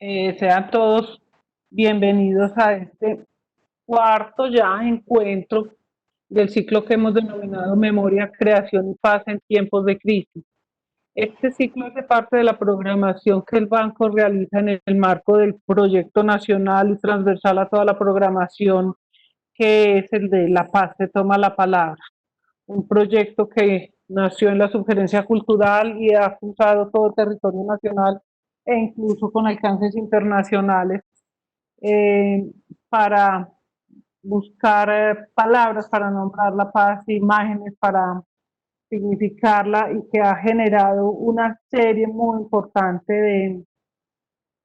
Sean todos bienvenidos a este cuarto ya encuentro del ciclo que hemos denominado Memoria, Creación y Paz en tiempos de crisis. Este ciclo hace parte de la programación que el banco realiza en el marco del proyecto nacional y transversal a toda la programación, que es el de La Paz se toma la palabra, un proyecto que nació en la sugerencia cultural y ha cruzado todo el territorio nacional e incluso con alcances internacionales, eh, para buscar palabras para nombrar la paz, imágenes para significarla, y que ha generado una serie muy importante de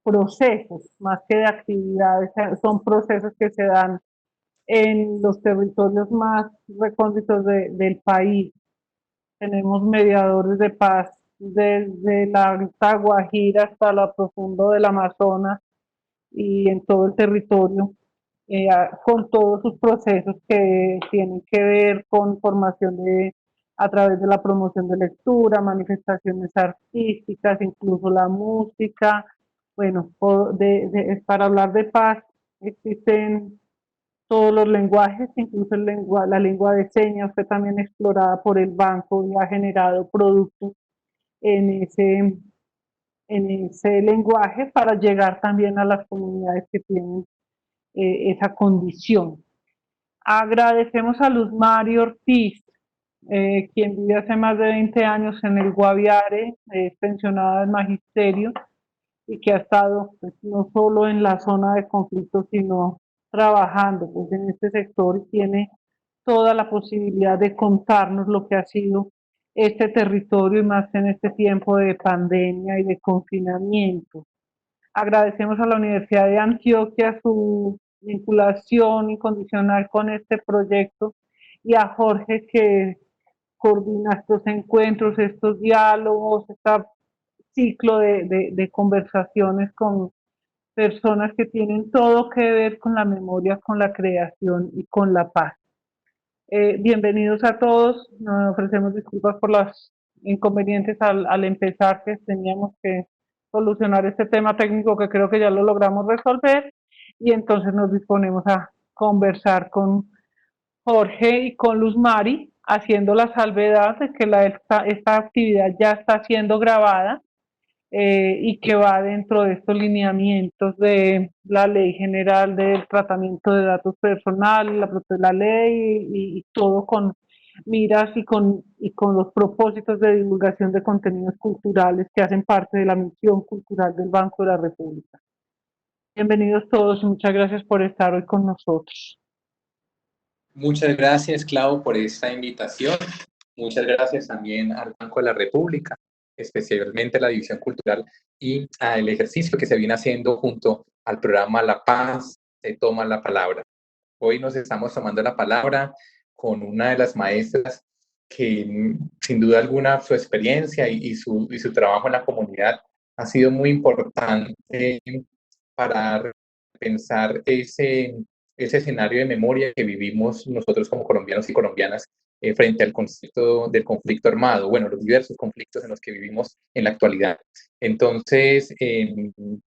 procesos, más que de actividades, son procesos que se dan en los territorios más recónditos del país. Tenemos mediadores de paz desde la Alta Guajira hasta lo profundo del Amazonas y en todo el territorio, con todos sus procesos que tienen que ver con formación a través de la promoción de lectura, manifestaciones artísticas, incluso la música. Bueno, para hablar de paz existen todos los lenguajes, incluso la lengua de señas fue también explorada por el banco y ha generado productos en ese lenguaje para llegar también a las comunidades que tienen esa condición. Agradecemos a Luz Mari Ortiz, quien vive hace más de 20 años en el Guaviare, es pensionada del magisterio y que ha estado, pues, no solo en la zona de conflicto, sino trabajando, pues, en este sector, y tiene toda la posibilidad de contarnos lo que ha sido este territorio, y más en este tiempo de pandemia y de confinamiento. Agradecemos a la Universidad de Antioquia su vinculación incondicional con este proyecto, y a Jorge, que coordina estos encuentros, estos diálogos, este ciclo de conversaciones con personas que tienen todo que ver con la memoria, con la creación y con la paz. Bienvenidos a todos. Nos ofrecemos disculpas por los inconvenientes al empezar, que teníamos que solucionar este tema técnico, que creo que ya lo logramos resolver, y entonces nos disponemos a conversar con Jorge y con Luz Mari, haciendo la salvedad de que esta actividad ya está siendo grabada, y que va dentro de estos lineamientos de la Ley General del Tratamiento de Datos Personales, la ley, y todo con miras y con los propósitos de divulgación de contenidos culturales que hacen parte de la misión cultural del Banco de la República. Bienvenidos todos y muchas gracias por estar hoy con nosotros. Muchas gracias, Clau, por esta invitación. Muchas gracias también al Banco de la República, especialmente a la División Cultural y al ejercicio que se viene haciendo junto al programa La Paz se toma la palabra. Hoy nos estamos tomando la palabra con una de las maestras que, sin duda alguna, su experiencia y su trabajo en la comunidad ha sido muy importante para pensar ese escenario de memoria que vivimos nosotros como colombianos y colombianas, frente al concepto del conflicto armado, bueno, los diversos conflictos en los que vivimos en la actualidad. Entonces,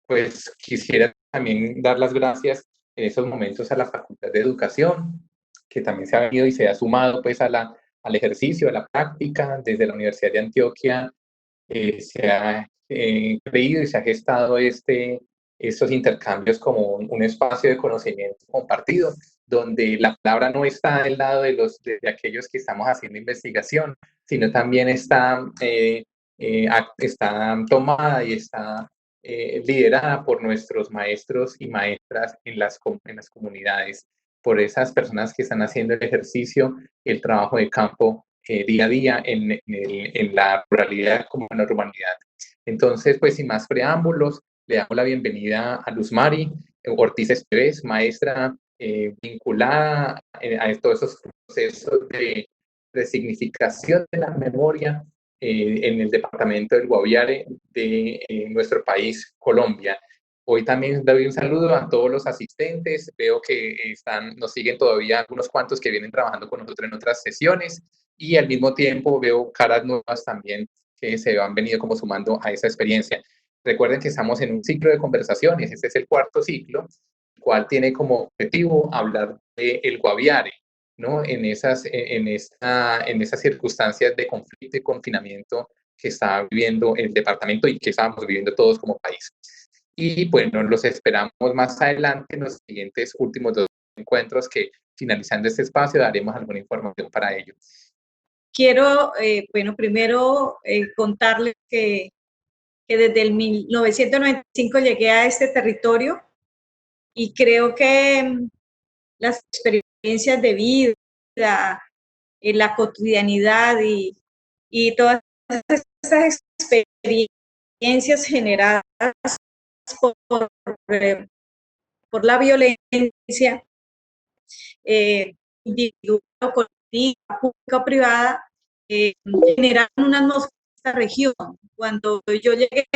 pues quisiera también dar las gracias en esos momentos a la Facultad de Educación, que también se ha venido y se ha sumado pues al ejercicio, a la práctica. Desde la Universidad de Antioquia se ha creído y se ha gestado estos intercambios como un espacio de conocimiento compartido, donde la palabra no está del lado de aquellos que estamos haciendo investigación, sino también está tomada y está liderada por nuestros maestros y maestras en las comunidades, por esas personas que están haciendo el ejercicio, el trabajo de campo día a día en la ruralidad como en la urbanidad. Entonces, pues sin más preámbulos, le damos la bienvenida a Luz Mari Ortiz Esteves, maestra vinculada a todos esos procesos de resignificación de la memoria en el departamento del Guaviare de nuestro país, Colombia. Hoy también doy un saludo a todos los asistentes. Veo que nos siguen todavía algunos cuantos que vienen trabajando con nosotros en otras sesiones, y al mismo tiempo veo caras nuevas también que se han venido como sumando a esa experiencia. Recuerden que estamos en un ciclo de conversaciones, este es el cuarto ciclo, el cual tiene como objetivo hablar del Guaviare, ¿no? En esas circunstancias de conflicto y confinamiento que está viviendo el departamento y que estamos viviendo todos como país. Y bueno, los esperamos más adelante en los siguientes últimos dos encuentros que, finalizando este espacio, daremos alguna información para ello. Quiero, bueno, primero contarles que desde el 1995 llegué a este territorio y creo que las experiencias de vida, la cotidianidad y todas estas experiencias generadas por, por la violencia individual o colectiva, pública o privada, generaron una atmósfera en esta región. Cuando yo llegué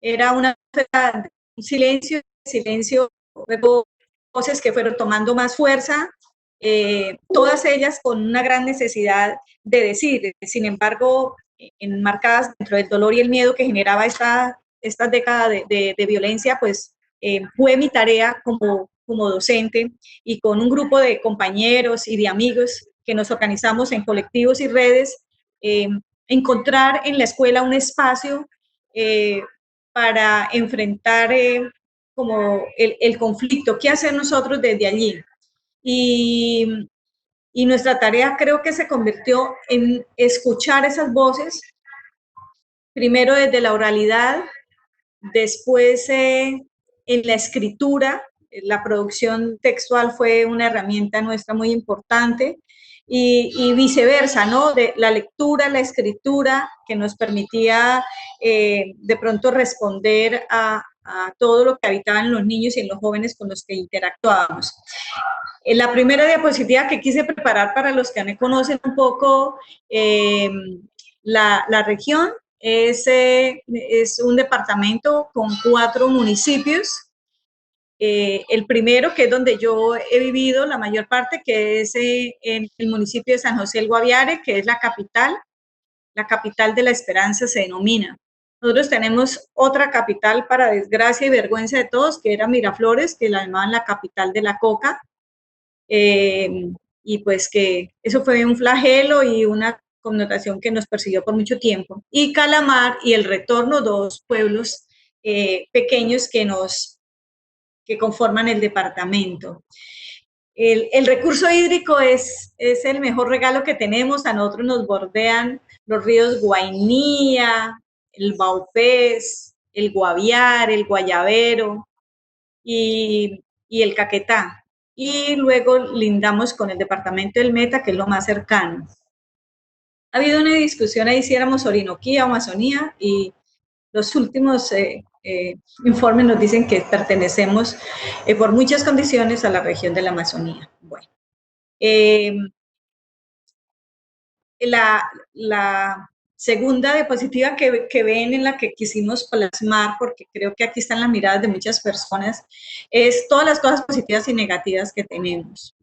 era una atmósfera de silencio, luego voces que fueron tomando más fuerza, todas ellas con una gran necesidad de decir. Sin embargo, enmarcadas dentro del dolor y el miedo que generaba esta década de violencia, pues fue mi tarea como docente y con un grupo de compañeros y de amigos que nos organizamos en colectivos y redes, encontrar en la escuela un espacio para enfrentar como el conflicto, qué hacer nosotros desde allí. Y nuestra tarea creo que se convirtió en escuchar esas voces, primero desde la oralidad, después en la escritura. La producción textual fue una herramienta nuestra muy importante y viceversa, ¿no? De la lectura, la escritura, que nos permitía de pronto responder a todo lo que habitaban los niños y en los jóvenes con los que interactuábamos. En la primera diapositiva que quise preparar para los que me conocen un poco la región, es un departamento con 4 municipios. El primero, que es donde yo he vivido la mayor parte, que es en el municipio de San José del Guaviare, que es la capital de la esperanza se denomina. Nosotros tenemos otra capital, para desgracia y vergüenza de todos, que era Miraflores, que la llamaban la capital de la coca, y pues que eso fue un flagelo y una connotación que nos persiguió por mucho tiempo. Y Calamar y El Retorno, 2 pueblos pequeños que conforman el departamento. El recurso hídrico es el mejor regalo que tenemos. A nosotros nos bordean los ríos Guainía, el Baupés, el Guaviare, el Guayabero y el Caquetá. Y luego lindamos con el departamento del Meta, que es lo más cercano. Ha habido una discusión ahí si éramos Orinoquía o Amazonía, y los últimos informes nos dicen que pertenecemos por muchas condiciones a la región de la Amazonía. Bueno, la segunda diapositiva que ven, en la que quisimos plasmar, porque creo que aquí están las miradas de muchas personas, es todas las cosas positivas y negativas que tenemos.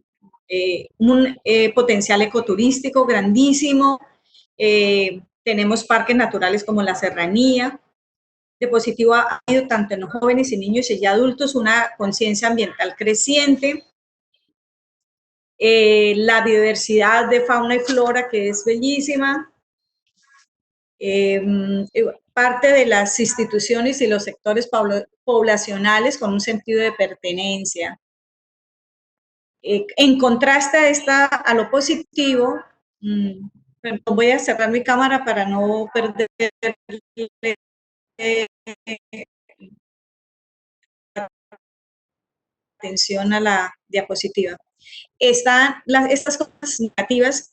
Un potencial ecoturístico grandísimo, tenemos parques naturales como la Serranía. De positivo ha habido tanto en los jóvenes y niños y adultos una conciencia ambiental creciente, la biodiversidad de fauna y flora, que es bellísima, parte de las instituciones y los sectores poblacionales con un sentido de pertenencia. En contraste a lo positivo, voy a cerrar mi cámara para no perder atención a la diapositiva. Están estas cosas negativas,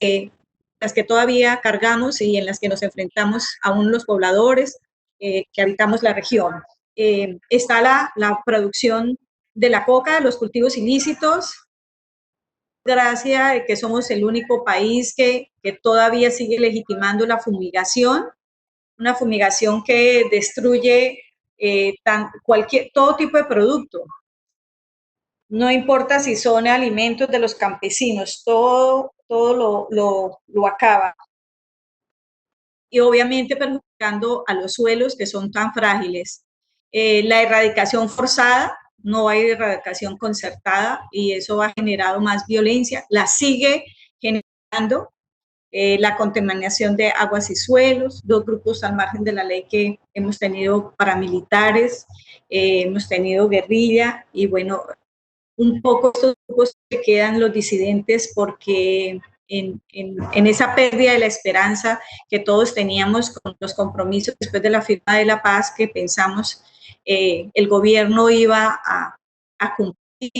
las que todavía cargamos y en las que nos enfrentamos aún los pobladores que habitamos la región. Está la producción de la coca, los cultivos ilícitos, gracias a que somos el único país que todavía sigue legitimando la fumigación, una fumigación que destruye todo tipo de producto. No importa si son alimentos de los campesinos, todo lo acaba. Y obviamente perjudicando a los suelos, que son tan frágiles. La erradicación forzada, no hay erradicación concertada y eso ha generado más violencia, la sigue generando. La contaminación de aguas y suelos, 2 grupos al margen de la ley que hemos tenido paramilitares, hemos tenido guerrilla y bueno, un poco estos grupos que quedan los disidentes porque en esa pérdida de la esperanza que todos teníamos con los compromisos después de la firma de la paz que pensamos el gobierno iba a cumplir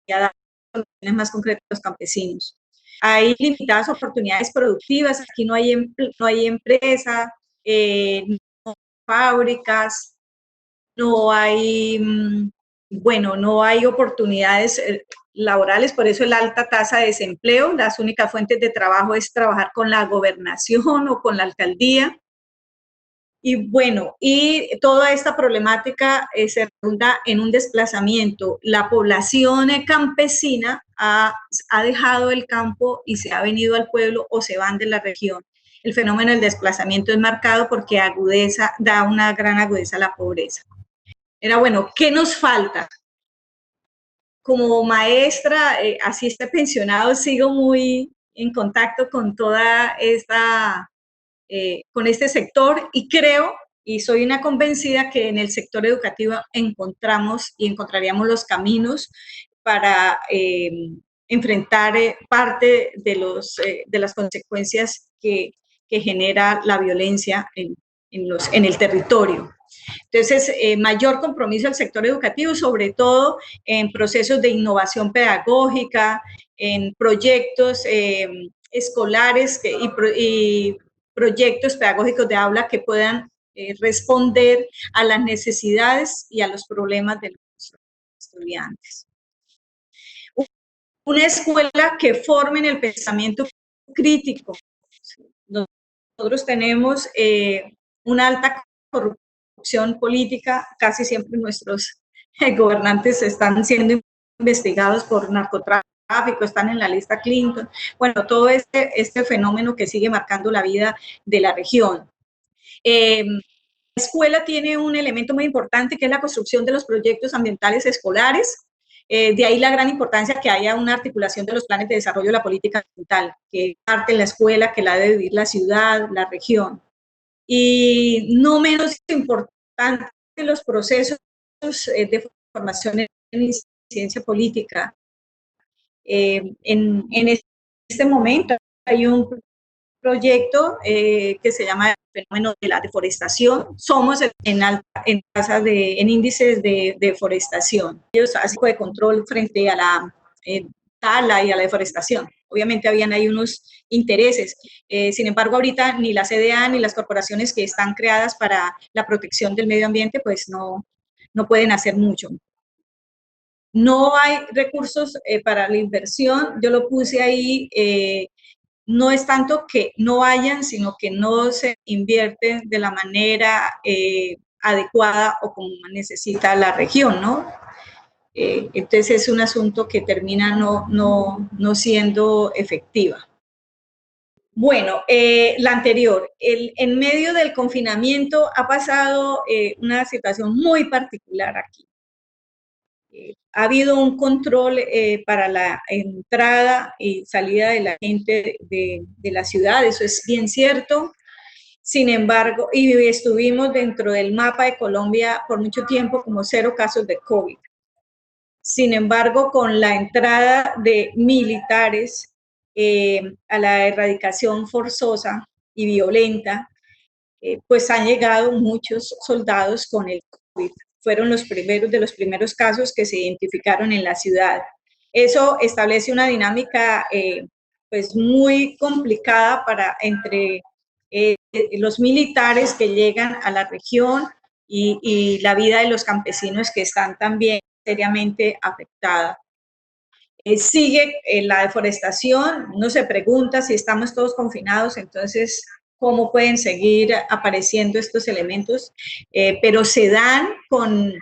y a dar soluciones más concretas a los campesinos. Hay limitadas oportunidades productivas, aquí no hay empresa, no hay fábricas, no hay, bueno, no hay oportunidades laborales, por eso la alta tasa de desempleo, las únicas fuentes de trabajo es trabajar con la gobernación o con la alcaldía. Y bueno, y toda esta problemática se redunda en un desplazamiento. La población campesina ha dejado el campo y se ha venido al pueblo o se van de la región. El fenómeno del desplazamiento es marcado porque agudeza, da una gran agudeza a la pobreza. Era bueno, ¿qué nos falta? Como maestra, así esté pensionado, sigo muy en contacto con toda esta con este sector y creo y soy una convencida que en el sector educativo encontramos y encontraríamos los caminos para enfrentar parte de las consecuencias que genera la violencia en el territorio. Entonces, mayor compromiso del sector educativo, sobre todo en procesos de innovación pedagógica, en proyectos escolares y proyectos pedagógicos de aula que puedan responder a las necesidades y a los problemas de los estudiantes. Una escuela que forme en el pensamiento crítico. Nosotros tenemos una alta corrupción política, casi siempre nuestros gobernantes están siendo investigados por narcotráfico, están en la lista Clinton. Bueno, todo este fenómeno que sigue marcando la vida de la región. La escuela tiene un elemento muy importante que es la construcción de los proyectos ambientales escolares. De ahí la gran importancia que haya una articulación de los planes de desarrollo de la política ambiental, que parte en la escuela, que la debe vivir la ciudad, la región. Y no menos importante los procesos de formación en ciencia política. En este momento hay un proyecto que se llama el fenómeno de la deforestación. Somos en índices de deforestación. Ellos hacen de control frente a la tala y a la deforestación. Obviamente habían ahí unos intereses. Sin embargo, ahorita ni la CDA ni las corporaciones que están creadas para la protección del medio ambiente, pues no pueden hacer mucho. No hay recursos para la inversión. Yo lo puse ahí. No es tanto que no hayan, sino que no se invierten de la manera adecuada o como necesita la región, ¿no? Entonces es un asunto que termina no siendo efectiva. Bueno, la anterior, en medio del confinamiento ha pasado una situación muy particular aquí. Ha habido un control para la entrada y salida de la gente de la ciudad, eso es bien cierto. Sin embargo, y estuvimos dentro del mapa de Colombia por mucho tiempo como 0 casos de COVID. Sin embargo, con la entrada de militares a la erradicación forzosa y violenta, pues han llegado muchos soldados con el COVID. Fueron los primeros casos que se identificaron en la ciudad. Eso establece una dinámica pues muy complicada entre los militares que llegan a la región y la vida de los campesinos que están también seriamente afectada. Sigue la deforestación, uno se pregunta si estamos todos confinados, entonces cómo pueden seguir apareciendo estos elementos, pero se dan con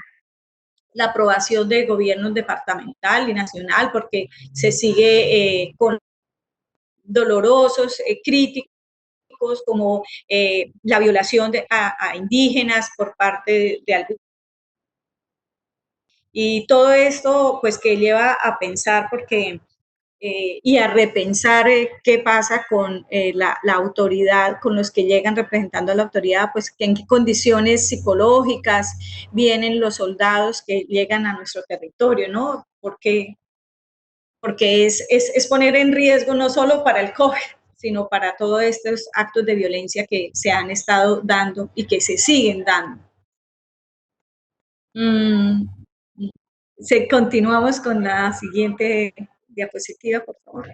la aprobación del gobierno departamental y nacional, porque se sigue con dolorosos, críticos, como la violación a indígenas por parte de algunos Y todo esto, pues, que lleva a pensar porque y a repensar qué pasa con la autoridad, con los que llegan representando a la autoridad, pues en qué condiciones psicológicas vienen los soldados que llegan a nuestro territorio, ¿no? Porque es poner en riesgo no solo para el COVID, sino para todos estos actos de violencia que se han estado dando y que se siguen dando. Continuamos con la siguiente diapositiva, por favor.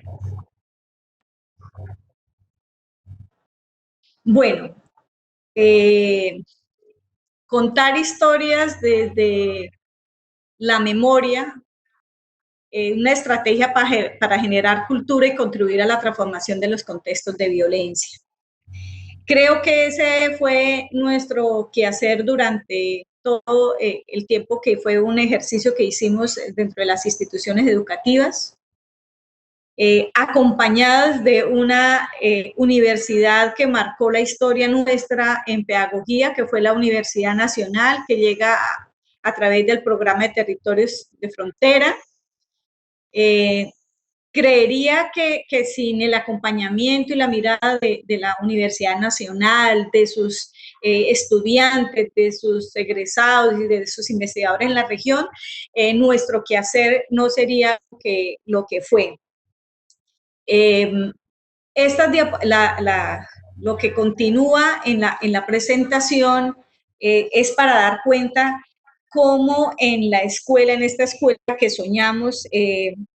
Bueno, contar historias desde la memoria, una estrategia para generar cultura y contribuir a la transformación de los contextos de violencia. Creo que ese fue nuestro quehacer durante todo el tiempo, que fue un ejercicio que hicimos dentro de las instituciones educativas, acompañadas de una universidad que marcó la historia nuestra en pedagogía, que fue la Universidad Nacional, que llega a través del programa de territorios de frontera. Creería que sin el acompañamiento y la mirada de la Universidad Nacional, de sus estudiantes, de sus egresados y de sus investigadores en la región, nuestro quehacer no sería lo que fue. Lo que continúa en la presentación es para dar cuenta cómo en esta escuela que soñamos,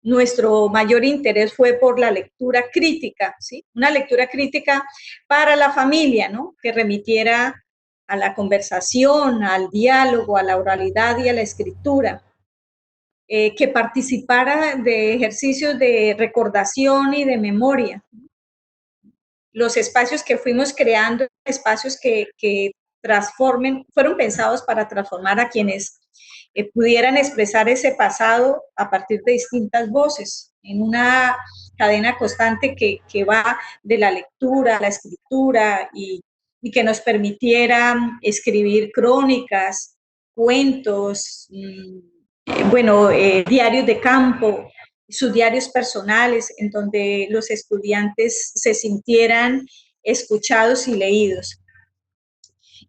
nuestro mayor interés fue por la lectura crítica, ¿sí? Una lectura crítica para la familia, ¿no? Que remitiera a la conversación, al diálogo, a la oralidad y a la escritura. Que participara de ejercicios de recordación y de memoria. Los espacios que fuimos creando, espacios que transformen, fueron pensados para transformar a quienes pudieran expresar ese pasado a partir de distintas voces, en una cadena constante que va de la lectura a la escritura y que nos permitiera escribir crónicas, cuentos, diarios de campo, sus diarios personales, en donde los estudiantes se sintieran escuchados y leídos.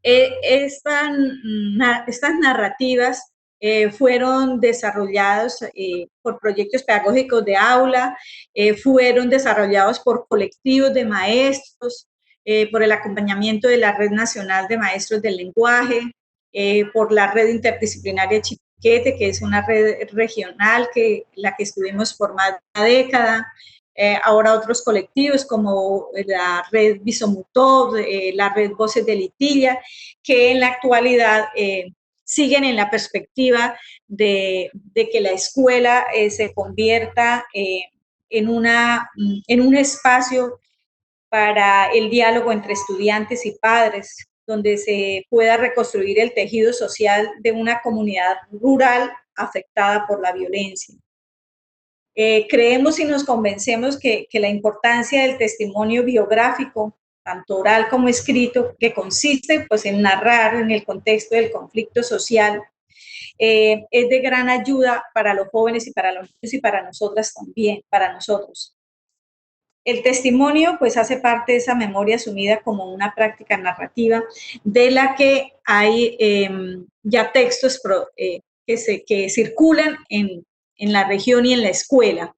Estas narrativas fueron desarrolladas por proyectos pedagógicos de aula, fueron desarrollados por colectivos de maestros, por el acompañamiento de la Red Nacional de Maestros del Lenguaje, por la Red Interdisciplinaria Chiquete, que es una red regional la que estuvimos por más de una década. Ahora otros colectivos como la red Bisomutov, la red Voces de Litilla, que en la actualidad siguen en la perspectiva de que la escuela se convierta en un espacio para el diálogo entre estudiantes y padres, donde se pueda reconstruir el tejido social de una comunidad rural afectada por la violencia. Creemos y nos convencemos que la importancia del testimonio biográfico, tanto oral como escrito, que consiste pues, en narrar en el contexto del conflicto social, es de gran ayuda para los jóvenes y para los niños y para nosotras también, para nosotros. El testimonio pues hace parte de esa memoria asumida como una práctica narrativa de la que hay ya textos que circulan en la región y en la escuela.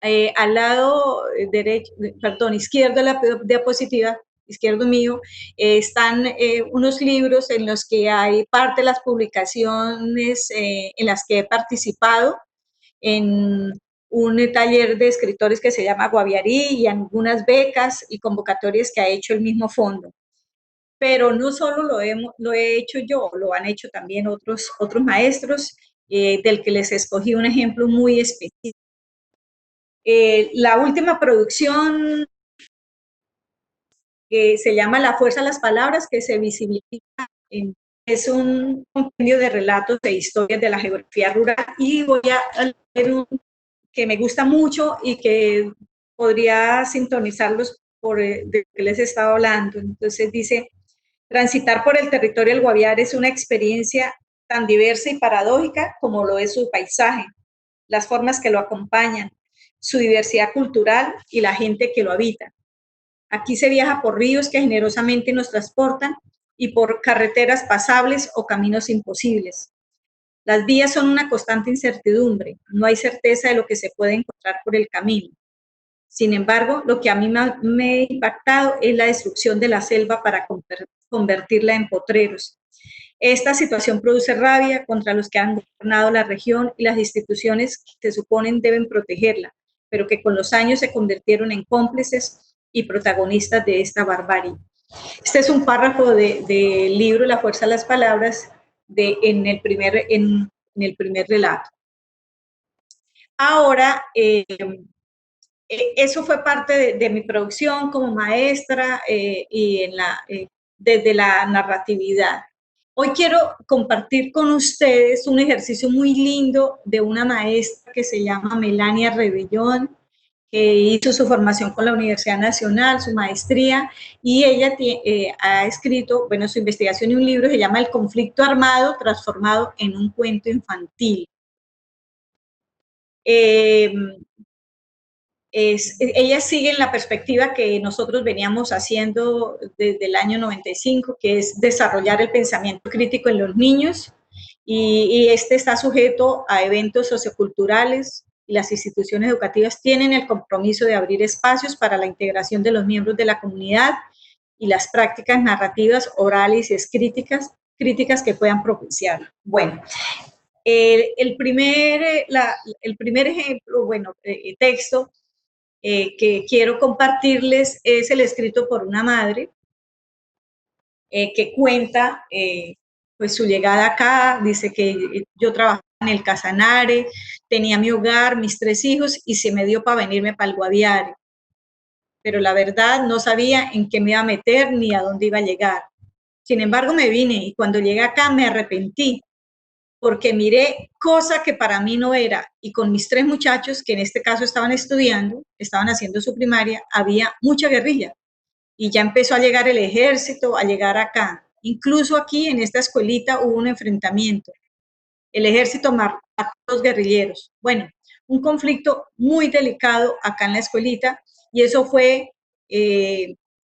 Al lado izquierdo de la diapositiva, izquierdo mío, están unos libros en los que hay parte de las publicaciones en las que he participado en un taller de escritores que se llama Guaviarí y algunas becas y convocatorias que ha hecho el mismo fondo. Pero no solo lo he hecho yo, lo han hecho también otros maestros, del que les escogí un ejemplo muy específico. La última producción que se llama La fuerza de las palabras, que se visibiliza es un compendio de relatos e historias de la geografía rural, y voy a leer un que me gusta mucho y que podría sintonizarlos de que les he estado hablando. Entonces dice: transitar por el territorio del Guaviare es una experiencia tan diversa y paradójica como lo es su paisaje, las formas que lo acompañan, su diversidad cultural y la gente que lo habita. Aquí se viaja por ríos que generosamente nos transportan y por carreteras pasables o caminos imposibles. Las vías son una constante incertidumbre, no hay certeza de lo que se puede encontrar por el camino. Sin embargo, lo que a mí me ha impactado es la destrucción de la selva para convertirla en potreros. Esta situación produce rabia contra los que han gobernado la región y las instituciones que se suponen deben protegerla, pero que con los años se convirtieron en cómplices y protagonistas de esta barbarie. Este es un párrafo del libro La fuerza de las palabras en el primer relato. Ahora, eso fue parte de mi producción como maestra y desde la narratividad. Hoy quiero compartir con ustedes un ejercicio muy lindo de una maestra que se llama Melania Rebellón, que hizo su formación con la Universidad Nacional, su maestría, y ella ha escrito, bueno, su investigación y un libro se llama El conflicto armado transformado en un cuento infantil. Ella sigue en la perspectiva que nosotros veníamos haciendo desde el año 95, que es desarrollar el pensamiento crítico en los niños, y este está sujeto a eventos socioculturales, y las instituciones educativas tienen el compromiso de abrir espacios para la integración de los miembros de la comunidad y las prácticas narrativas orales y críticas que puedan propiciar. Bueno, el primer ejemplo, texto que quiero compartirles es el escrito por una madre que cuenta pues su llegada acá. Dice que yo trabajaba en el Casanare, tenía mi hogar, mis 3 hijos y se me dio para venirme para el Guaviare. Pero la verdad no sabía en qué me iba a meter ni a dónde iba a llegar. Sin embargo, me vine y cuando llegué acá me arrepentí porque miré cosa que para mí no era, y con mis 3 muchachos, que en este caso estaban estudiando, estaban haciendo su primaria, había mucha guerrilla, y ya empezó a llegar el ejército, a llegar acá. Incluso aquí en esta escuelita hubo un enfrentamiento. El ejército mató a los guerrilleros. Bueno, un conflicto muy delicado acá en la escuelita, y eso fue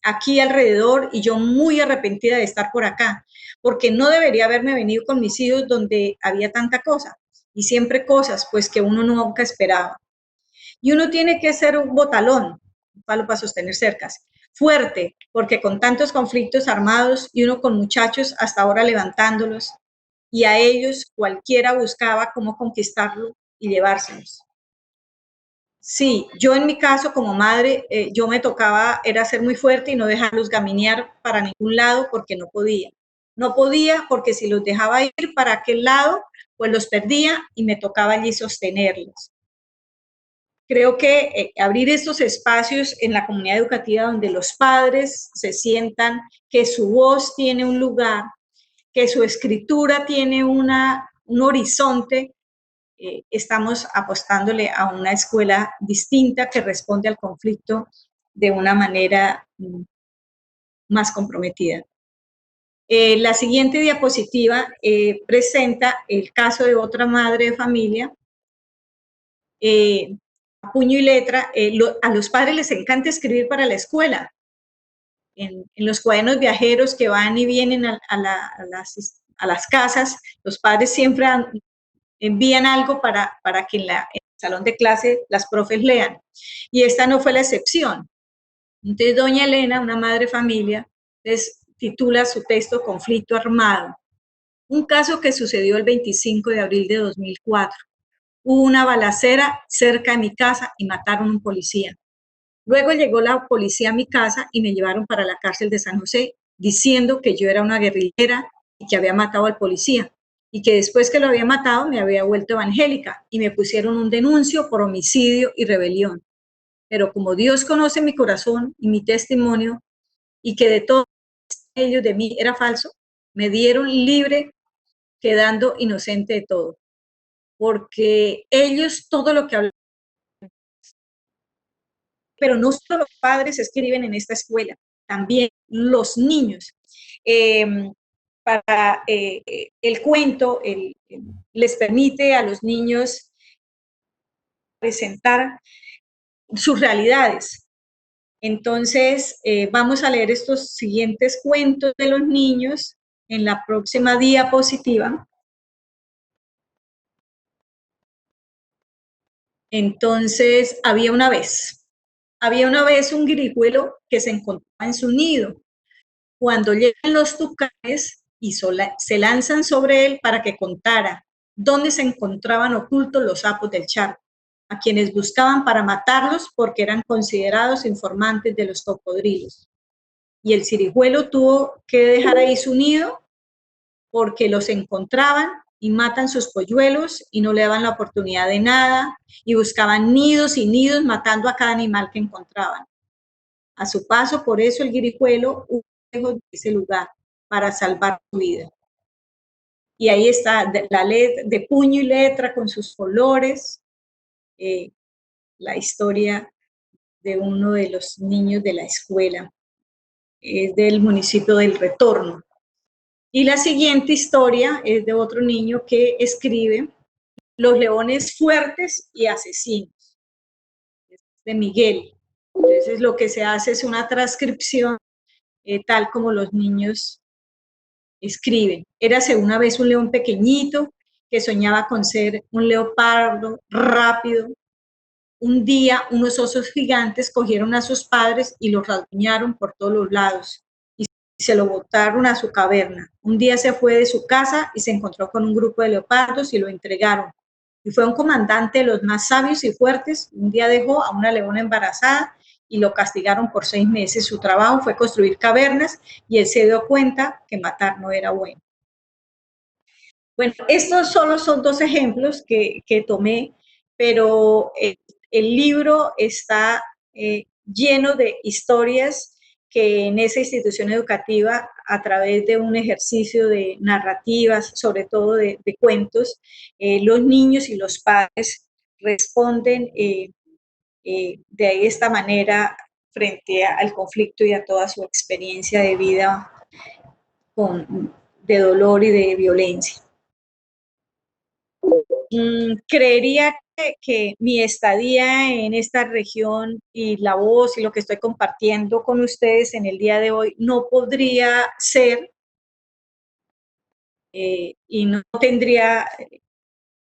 aquí alrededor, y yo muy arrepentida de estar por acá, porque no debería haberme venido con mis hijos donde había tanta cosa, y siempre cosas pues que uno nunca esperaba. Y uno tiene que ser un botalón, un palo para sostener cercas, fuerte, porque con tantos conflictos armados y uno con muchachos hasta ahora levantándolos, y a ellos cualquiera buscaba cómo conquistarlo y llevárselos. Sí, yo en mi caso como madre, yo me tocaba, era ser muy fuerte y no dejarlos gaminear para ningún lado porque no podía. No podía porque si los dejaba ir para aquel lado, pues los perdía y me tocaba allí sostenerlos. Creo que abrir estos espacios en la comunidad educativa donde los padres se sientan que su voz tiene un lugar, que su escritura tiene un horizonte, estamos apostándole a una escuela distinta que responde al conflicto de una manera más comprometida. La siguiente diapositiva presenta el caso de otra madre de familia. A puño y letra, a los padres les encanta escribir para la escuela. En los cuadernos viajeros que van y vienen a las casas, los padres siempre envían algo para que en el salón de clase las profes lean. Y esta no fue la excepción. Entonces, doña Elena, una madre familia, les titula su texto Conflicto armado. Un caso que sucedió el 25 de abril de 2004. Hubo una balacera cerca de mi casa y mataron a un policía. Luego llegó la policía a mi casa y me llevaron para la cárcel de San José, diciendo que yo era una guerrillera y que había matado al policía, y que después que lo había matado me había vuelto evangélica, y me pusieron un denuncio por homicidio y rebelión. Pero como Dios conoce mi corazón y mi testimonio, y que de todos ellos de mí era falso, me dieron libre, quedando inocente de todo. Porque ellos todo lo que hablan, pero no solo los padres escriben en esta escuela, también los niños. para el cuento les permite a los niños presentar sus realidades. Entonces, vamos a leer estos siguientes cuentos de los niños en la próxima diapositiva. Entonces, había una vez un guirijuelo que se encontraba en su nido. Cuando llegan los tucanes y se lanzan sobre él para que contara dónde se encontraban ocultos los sapos del charco, a quienes buscaban para matarlos porque eran considerados informantes de los cocodrilos. Y el cirijuelo tuvo que dejar ahí su nido porque los encontraban y matan sus polluelos y no le daban la oportunidad de nada y buscaban nidos y nidos matando a cada animal que encontraban. A su paso, por eso el guirijuelo hubo lejos de ese lugar para salvar su vida. Y ahí está la letra, de puño y letra con sus colores, la historia de uno de los niños de la escuela, es del municipio del Retorno. Y la siguiente historia es de otro niño que escribe Los leones fuertes y asesinos, es de Miguel. Entonces lo que se hace es una transcripción tal como los niños escriben. Érase una vez un león pequeñito que soñaba con ser un leopardo rápido. Un día unos osos gigantes cogieron a sus padres y los rasguñaron por todos los lados y se lo botaron a su caverna. Un día se fue de su casa y se encontró con un grupo de leopardos y lo entregaron. Y fue un comandante de los más sabios y fuertes. Un día dejó a una leona embarazada y lo castigaron por 6 meses. Su trabajo fue construir cavernas y él se dio cuenta que matar no era bueno. Bueno, estos solo son 2 ejemplos que tomé, pero el libro está lleno de historias que en esa institución educativa, a través de un ejercicio de narrativas, sobre todo de cuentos, los niños y los padres responden de esta manera frente al conflicto y a toda su experiencia de vida de dolor y de violencia. Creería que mi estadía en esta región y la voz y lo que estoy compartiendo con ustedes en el día de hoy no podría ser y no tendría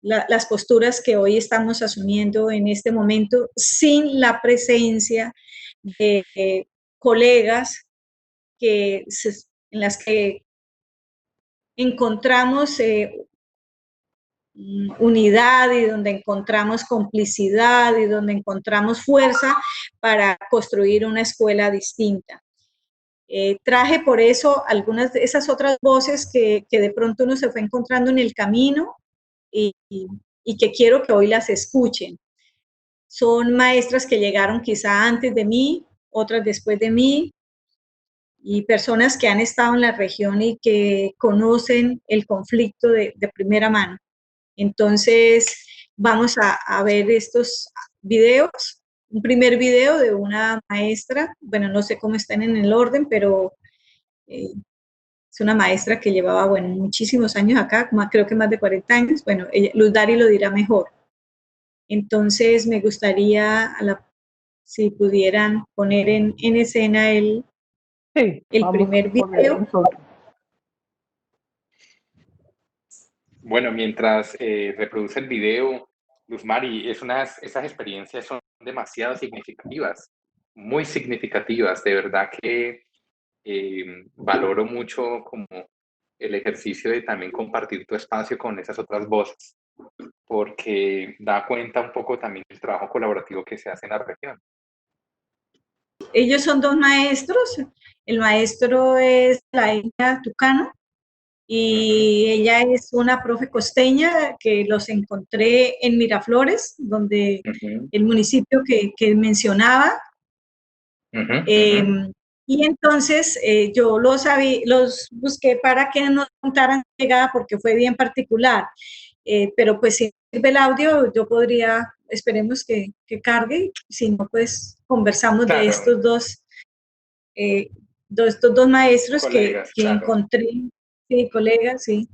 las posturas que hoy estamos asumiendo en este momento sin la presencia de colegas en las que encontramos unidad y donde encontramos complicidad y donde encontramos fuerza para construir una escuela distinta. Traje por eso algunas de esas otras voces que de pronto uno se fue encontrando en el camino y que quiero que hoy las escuchen. Son maestras que llegaron quizá antes de mí, otras después de mí, y personas que han estado en la región y que conocen el conflicto de primera mano. Entonces, vamos a ver estos videos. Un primer video de una maestra, bueno, no sé cómo están en el orden, pero es una maestra que llevaba, bueno, muchísimos años acá, creo que más de 40 años. Bueno, Luz Dari lo dirá mejor. Entonces, me gustaría, si pudieran poner en escena el primer video. Bueno, mientras reproduce el video, Luz Mari, esas experiencias son demasiado significativas, muy significativas. De verdad que valoro mucho como el ejercicio de también compartir tu espacio con esas otras voces, porque da cuenta un poco también del trabajo colaborativo que se hace en la región. Ellos son 2 maestros. El maestro es la India Tucano y ella es una profe costeña que los encontré en Miraflores, donde el municipio que mencionaba. Y entonces yo los busqué para que nos contaran llegada porque fue bien particular. Pero pues si sirve el audio, yo podría, esperemos que cargue, si no, pues conversamos claro. De estos dos maestros colegas, que claro. Encontré sí, colegas, sí.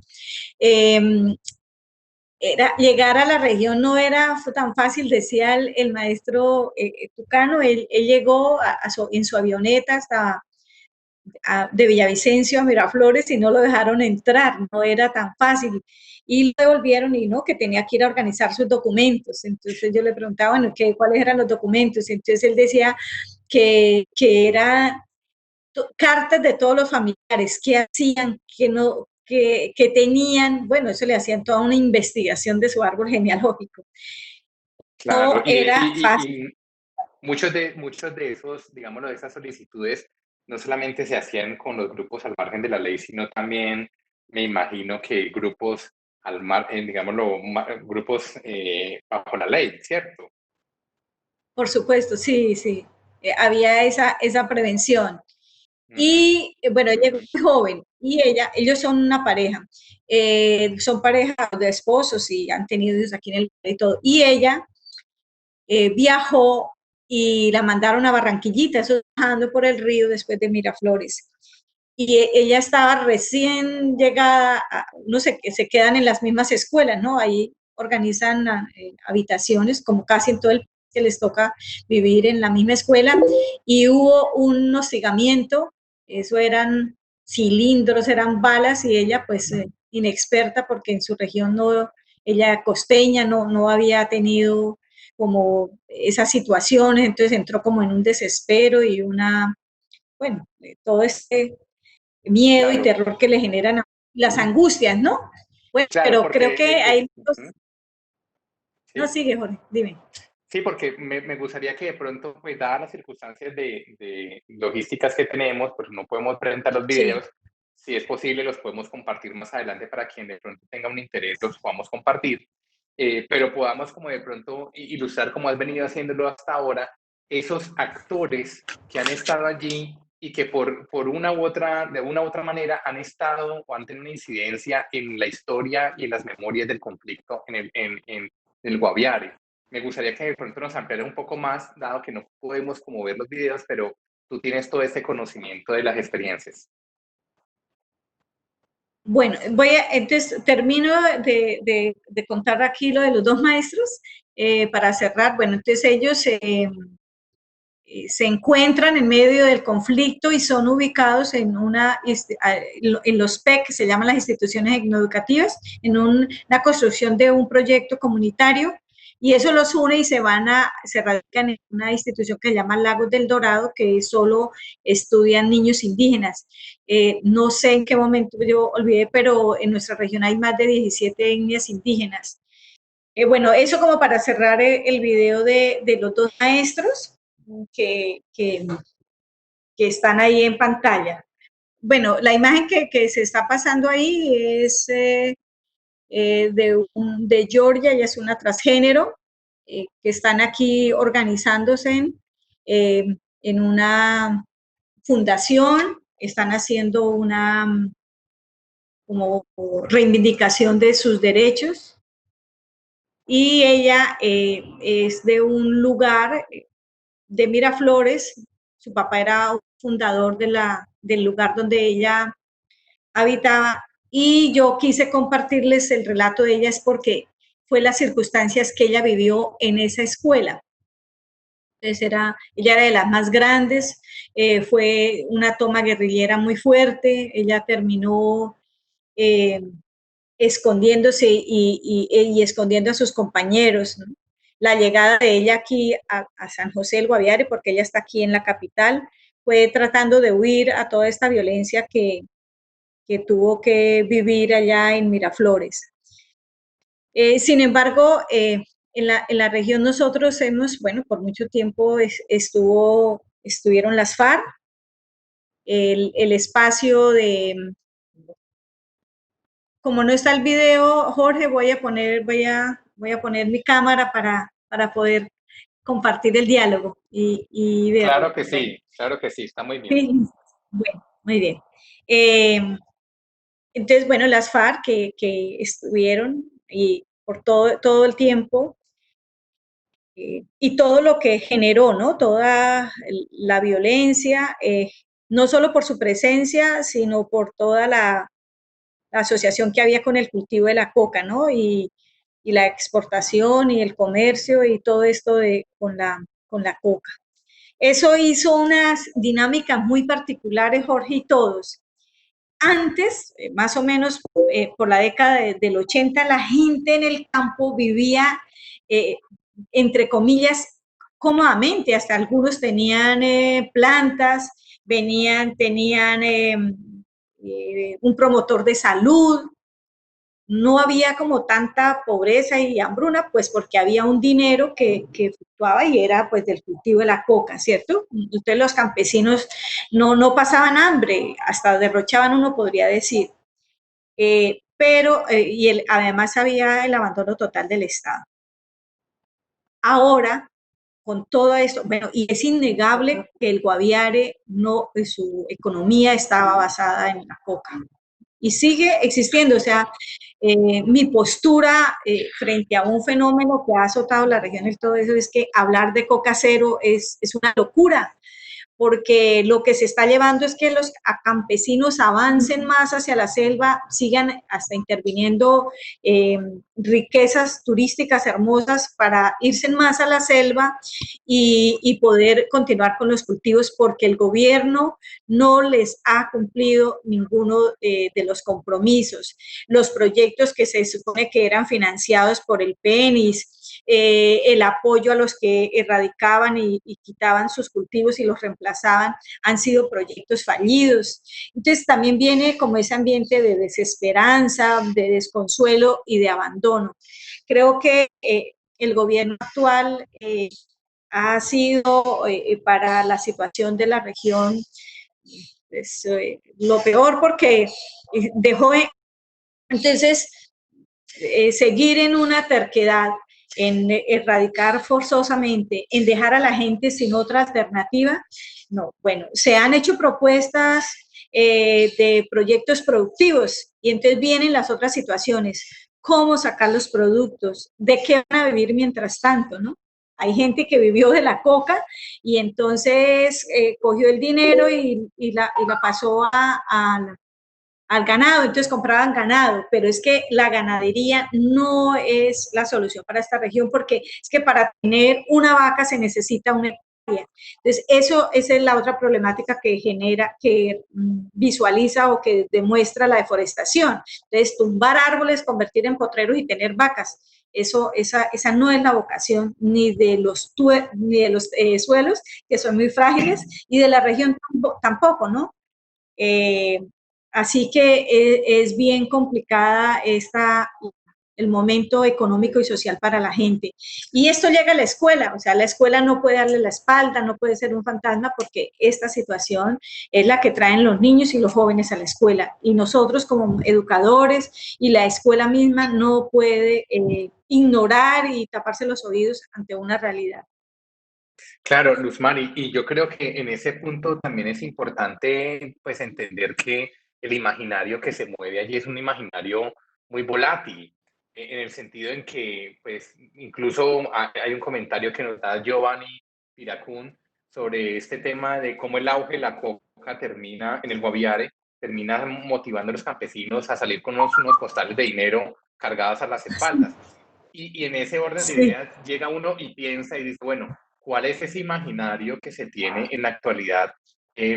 Llegar a la región no era tan fácil, decía el maestro Tucano. Él llegó en su avioneta hasta de Villavicencio a Miraflores y no lo dejaron entrar, no era tan fácil. Y lo devolvieron y no, que tenía que ir a organizar sus documentos. Entonces yo le preguntaba, bueno, ¿cuáles eran los documentos? Entonces él decía que eran cartas de todos los familiares, qué hacían, qué no, que tenían, bueno, eso le hacían toda una investigación de su árbol genealógico. Claro, No era fácil. y muchos de esos, digámoslo, de esas solicitudes no solamente se hacían con los grupos al margen de la ley, sino también me imagino que grupos al margen, digámoslo, grupos bajo la ley, ¿cierto? Por supuesto, sí, sí. Había esa prevención. Ujú. Y bueno, ella es muy joven y ellos son una pareja. Son pareja de esposos y han tenido hijos aquí en el país y todo. Y ella viajó y la mandaron a Barranquillita, eso bajando por el río después de Miraflores. Y ella estaba recién llegada, no sé, que se quedan en las mismas escuelas, ¿no? Ahí organizan habitaciones, como casi en todo el país que les toca vivir en la misma escuela, y hubo un hostigamiento, eso eran cilindros, eran balas, y ella pues inexperta porque en su región no, ella costeña, no había tenido como esas situaciones, entonces entró como en un desespero y bueno, todo este miedo y Claro, terror que le generan las angustias, ¿no? Bueno, claro, pero creo porque que hay... ujú, No, sí. sigue, Jorge, dime. Sí, porque me gustaría que de pronto, pues dadas las circunstancias de logísticas que tenemos, pues no podemos presentar los Sí. videos. Si es posible, los podemos compartir más adelante para quien de pronto tenga un interés, los podamos compartir. Pero podamos como de pronto ilustrar, como has venido haciéndolo hasta ahora, esos actores que han estado allí y que por una u otra, de una u otra manera han estado o han tenido una incidencia en la historia y en las memorias del conflicto en el Guaviare. Me gustaría que de pronto nos ampliara un poco más, dado que no podemos como ver los videos, pero tú tienes todo ese conocimiento de las experiencias. Bueno, entonces termino de contar aquí lo de los dos maestros para cerrar. Bueno, entonces ellos se encuentran en medio del conflicto y son ubicados en en los PEC, que se llaman las instituciones educativas, en una construcción de un proyecto comunitario, y eso los une y se radican en una institución que se llama Lagos del Dorado, que solo estudian niños indígenas. No sé en qué momento, yo olvidé, pero en nuestra región hay más de 17 etnias indígenas. Bueno, eso como para cerrar el video de los dos maestros que, que, que están ahí en pantalla. Bueno, la imagen que se está pasando ahí es de Georgia, ella es una transgénero, que están aquí organizándose eh, en una fundación, están haciendo una como reivindicación de sus derechos. Y ella es de un lugar de Miraflores. Su papá era fundador del lugar donde ella habitaba, y yo quise compartirles el relato de ella es porque fue las circunstancias que ella vivió en esa escuela. Entonces ella era de las más grandes, fue una toma guerrillera muy fuerte, ella terminó eh, escondiéndose y escondiendo a sus compañeros, ¿no? La llegada de ella aquí a San José del Guaviare, porque ella está aquí en la capital, fue tratando de huir a toda esta violencia que tuvo que vivir allá en Miraflores. Sin embargo, en la región nosotros hemos, bueno, por mucho tiempo estuvieron las FARC, el espacio de, como no está el video, Jorge, voy a poner mi cámara para poder compartir el diálogo y verlo. Claro que sí, está muy bien. Sí, bueno, muy bien. Eh, entonces, bueno, las FARC que estuvieron y por todo el tiempo y todo lo que generó, ¿no? Toda la violencia, no solo por su presencia, sino por toda asociación que había con el cultivo de la coca, ¿no? Y la exportación y el comercio y todo esto con la coca. Eso hizo unas dinámicas muy particulares, Jorge, y todos. Antes, más o menos por la década del 80, la gente en el campo vivía, eh, entre comillas, cómodamente. Hasta algunos tenían plantas, tenían un promotor de salud. No había como tanta pobreza y hambruna, pues porque había un dinero que fluctuaba y era pues del cultivo de la coca, ¿cierto? Entonces los campesinos no pasaban hambre, hasta derrochaban, uno podría decir. Además había el abandono total del Estado. Ahora, con todo esto, bueno, y es innegable que el Guaviare, su economía estaba basada en la coca y sigue existiendo. O sea, mi postura frente a un fenómeno que ha azotado la región y todo eso es que hablar de coca cero es una locura, porque lo que se está llevando es que los campesinos avancen más hacia la selva, sigan hasta interviniendo riquezas turísticas hermosas para irse más a la selva y poder continuar con los cultivos, porque el gobierno no les ha cumplido ninguno de los compromisos. Los proyectos que se supone que eran financiados por el PENIS, el apoyo a los que erradicaban y quitaban sus cultivos y los reemplazaban, han sido proyectos fallidos. Entonces también viene como ese ambiente de desesperanza, de desconsuelo y de abandono. Creo que el gobierno actual ha sido para la situación de la región pues, lo peor, porque dejó entonces seguir en una terquedad, en erradicar forzosamente, en dejar a la gente sin otra alternativa. No, bueno, se han hecho propuestas de proyectos productivos y entonces vienen las otras situaciones. ¿Cómo sacar los productos? ¿De qué van a vivir mientras tanto, no? Hay gente que vivió de la coca y entonces cogió el dinero y la pasó al ganado, entonces compraban ganado, pero es que la ganadería no es la solución para esta región, porque es que para tener una vaca se necesita una hectárea. Entonces, esa es la otra problemática que genera, que visualiza o que demuestra la deforestación. Entonces, tumbar árboles, convertir en potreros y tener vacas. Esa no es la vocación ni de los suelos, que son muy frágiles, y de la región tampoco, ¿no? Así que es bien complicada el momento económico y social para la gente. Y esto llega a la escuela, o sea, la escuela no puede darle la espalda, no puede ser un fantasma, porque esta situación es la que traen los niños y los jóvenes a la escuela. Y nosotros como educadores y la escuela misma no puede ignorar y taparse los oídos ante una realidad. Claro, Luzmar, y yo creo que en ese punto también es importante pues entender que el imaginario que se mueve allí es un imaginario muy volátil, en el sentido en que pues incluso hay un comentario que nos da Giovanni Piracún sobre este tema de cómo el auge de la coca termina en el Guaviare, termina motivando a los campesinos a salir con unos costales de dinero cargados a las espaldas. Y en ese orden de ideas llega uno y piensa y dice, bueno, ¿cuál es ese imaginario que se tiene en la actualidad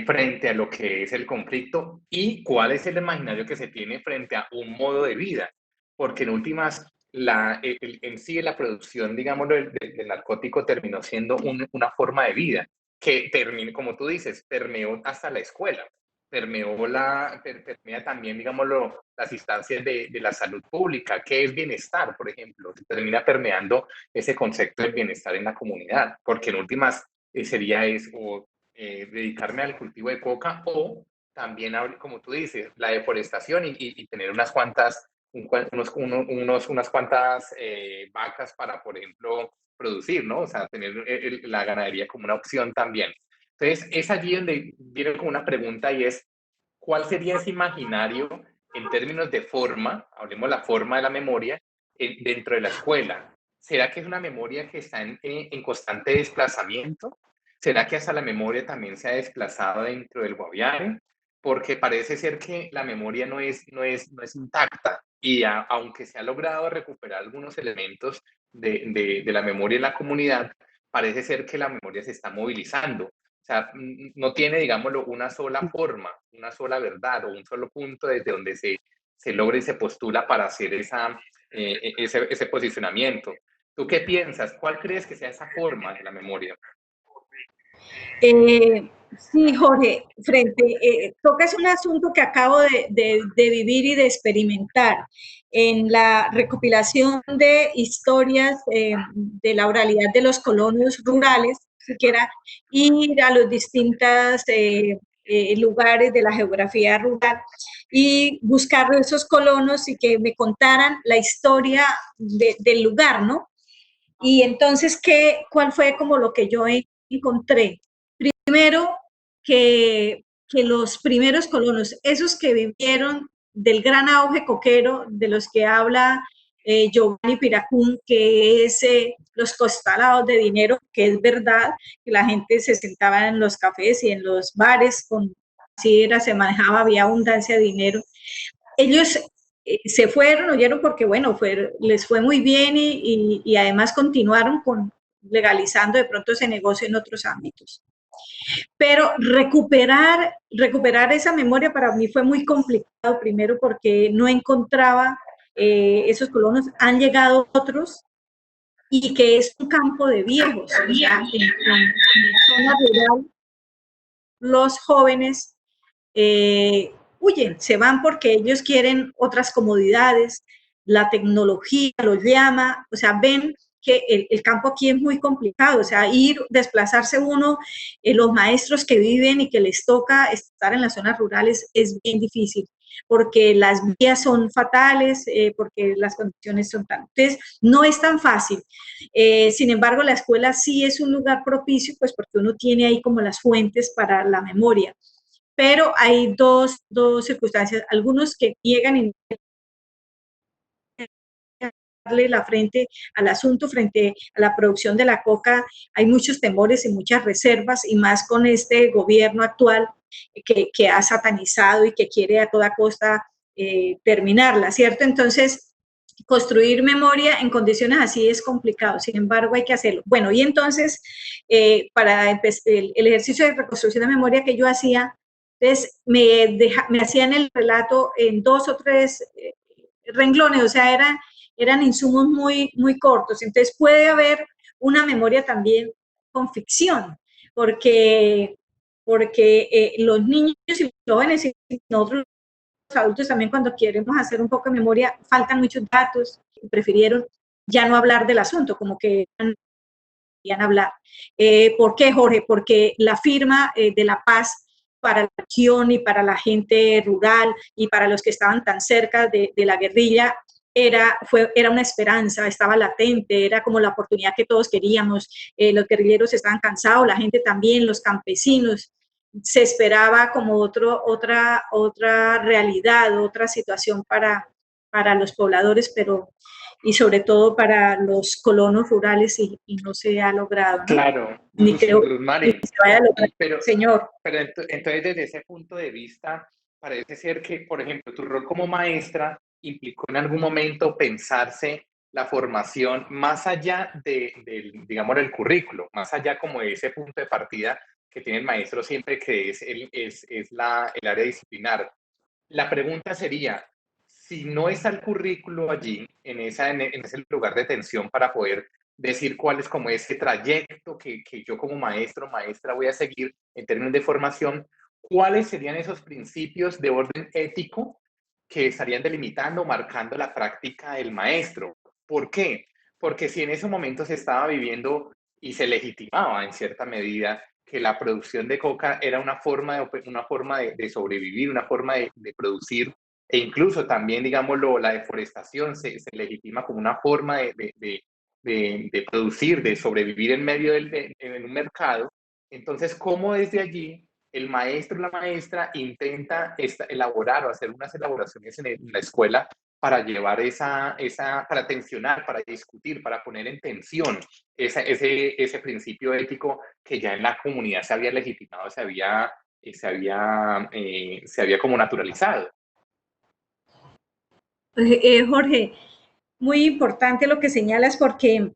frente a lo que es el conflicto y cuál es el imaginario que se tiene frente a un modo de vida? Porque en últimas, en sí la producción, digamos, del narcótico terminó siendo una forma de vida que termina, como tú dices, permeó hasta la escuela, permea también, digámoslo, las instancias de la salud pública, que es bienestar, por ejemplo, termina permeando ese concepto del bienestar en la comunidad, porque en últimas sería eso, dedicarme al cultivo de coca o también, como tú dices, la deforestación y tener unas cuantas vacas para, por ejemplo, producir, ¿no? O sea, tener la ganadería como una opción también. Entonces, es allí donde viene como una pregunta y es, ¿cuál sería ese imaginario en términos de forma, hablemos de la forma de la memoria, dentro de la escuela? ¿Será que es una memoria que está en constante desplazamiento? ¿Será que hasta la memoria también se ha desplazado dentro del Guaviare? porque parece ser que la memoria no es intacta y aunque se ha logrado recuperar algunos elementos de la memoria en la comunidad, parece ser que la memoria se está movilizando. O sea, no tiene, digámoslo, una sola forma, una sola verdad o un solo punto desde donde se logra y se postula para hacer ese posicionamiento. ¿Tú qué piensas? ¿Cuál crees que sea esa forma de la memoria? Sí, Jorge, tocas un asunto que acabo de vivir y de experimentar en la recopilación de historias de la oralidad de los colonos rurales, siquiera ir a los distintos lugares de la geografía rural y buscar esos colonos y que me contaran la historia del lugar, ¿no? Y entonces, ¿cuál fue como lo que yo encontré? Primero, que los primeros colonos, esos que vivieron del gran auge coquero, de los que habla Giovanni Piracún, que es los costalados de dinero, que es verdad, que la gente se sentaba en los cafés y en los bares, así era, se manejaba, había abundancia de dinero. Ellos se fueron, oyeron, porque bueno, les fue muy bien y además continuaron legalizando de pronto ese negocio en otros ámbitos. Pero recuperar esa memoria para mí fue muy complicado, primero porque no encontraba esos colonos, han llegado otros y que es un campo de viejos, o sea, en zona rural, los jóvenes huyen, se van porque ellos quieren otras comodidades, la tecnología los llama, o sea, ven que el campo aquí es muy complicado, o sea, desplazarse uno, los maestros que viven y que les toca estar en las zonas rurales es bien difícil, porque las vías son fatales, porque las condiciones son tan... Entonces, no es tan fácil. Sin embargo, la escuela sí es un lugar propicio, pues porque uno tiene ahí como las fuentes para la memoria. Pero hay dos circunstancias. Algunos que niegan y darle la frente al asunto, frente a la producción de la coca, hay muchos temores y muchas reservas, y más con este gobierno actual que ha satanizado y que quiere a toda costa terminarla, ¿cierto? Entonces, construir memoria en condiciones así es complicado, sin embargo hay que hacerlo. Bueno, y entonces, para el ejercicio de reconstrucción de memoria que yo hacía, entonces me hacían el relato en 2 o 3 renglones, o sea, eran insumos muy, muy cortos. Entonces puede haber una memoria también con ficción, porque los niños y los jóvenes y nosotros los adultos también, cuando queremos hacer un poco de memoria, faltan muchos datos y prefirieron ya no hablar del asunto, como que querían hablar. ¿Por qué, Jorge? Porque la firma de la paz para la región y para la gente rural y para los que estaban tan cerca de la guerrilla era una esperanza, estaba latente, era como la oportunidad que todos queríamos. Los guerrilleros estaban cansados, la gente también, los campesinos. Se esperaba como otra realidad, otra situación para los pobladores, pero y sobre todo para los colonos rurales y no se ha logrado, ¿no? Claro, Ni creo ni Mari, se vaya a lograr, pero, señor. entonces desde ese punto de vista, parece ser que, por ejemplo, tu rol como maestra implicó en algún momento pensarse la formación más allá del, digamos, del currículo, más allá como de ese punto de partida que tiene el maestro siempre, que es el área disciplinar. La pregunta sería, si no está el currículo allí, en ese lugar de tensión para poder decir cuál es como ese trayecto que yo como maestro, maestra voy a seguir en términos de formación, ¿cuáles serían esos principios de orden ético que estarían delimitando, marcando la práctica del maestro? ¿Por qué? Porque si en ese momento se estaba viviendo y se legitimaba en cierta medida que la producción de coca era una forma de sobrevivir, una forma de producir, e incluso también, digámoslo, la deforestación se legitima como una forma de producir, de sobrevivir en medio en un mercado. Entonces, ¿cómo desde allí el maestro o la maestra intenta elaborar o hacer unas elaboraciones en la escuela para llevar para tensionar, para discutir, para poner en tensión ese principio ético que ya en la comunidad se había legitimado, se había se había como naturalizado. Jorge, muy importante lo que señalas porque,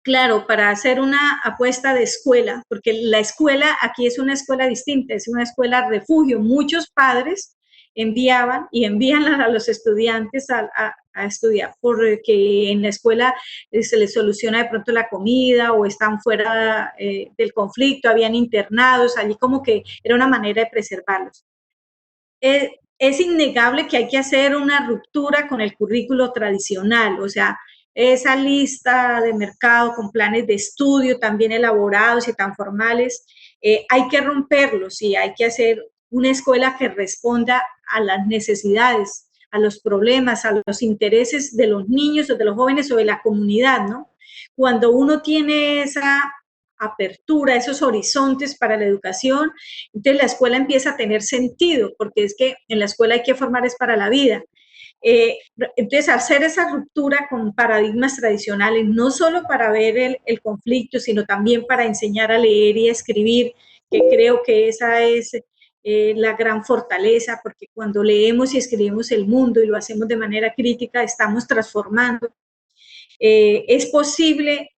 claro, para hacer una apuesta de escuela, porque la escuela aquí es una escuela distinta, es una escuela refugio. Muchos padres enviaban y envían a los estudiantes a estudiar porque en la escuela se les soluciona de pronto la comida o están fuera del conflicto, habían internados, allí como que era una manera de preservarlos. Es innegable que hay que hacer una ruptura con el currículo tradicional, o sea, esa lista de mercado con planes de estudio tan bien elaborados y tan formales, hay que romperlos y hay que hacer una escuela que responda a las necesidades, a los problemas, a los intereses de los niños o de los jóvenes o de la comunidad, ¿no? Cuando uno tiene esa apertura, esos horizontes para la educación, entonces la escuela empieza a tener sentido, porque es que en la escuela hay que formar es para la vida. Entonces, hacer esa ruptura con paradigmas tradicionales, no solo para ver el conflicto, sino también para enseñar a leer y a escribir, que creo que esa es la gran fortaleza, porque cuando leemos y escribimos el mundo y lo hacemos de manera crítica, estamos transformando. Es posible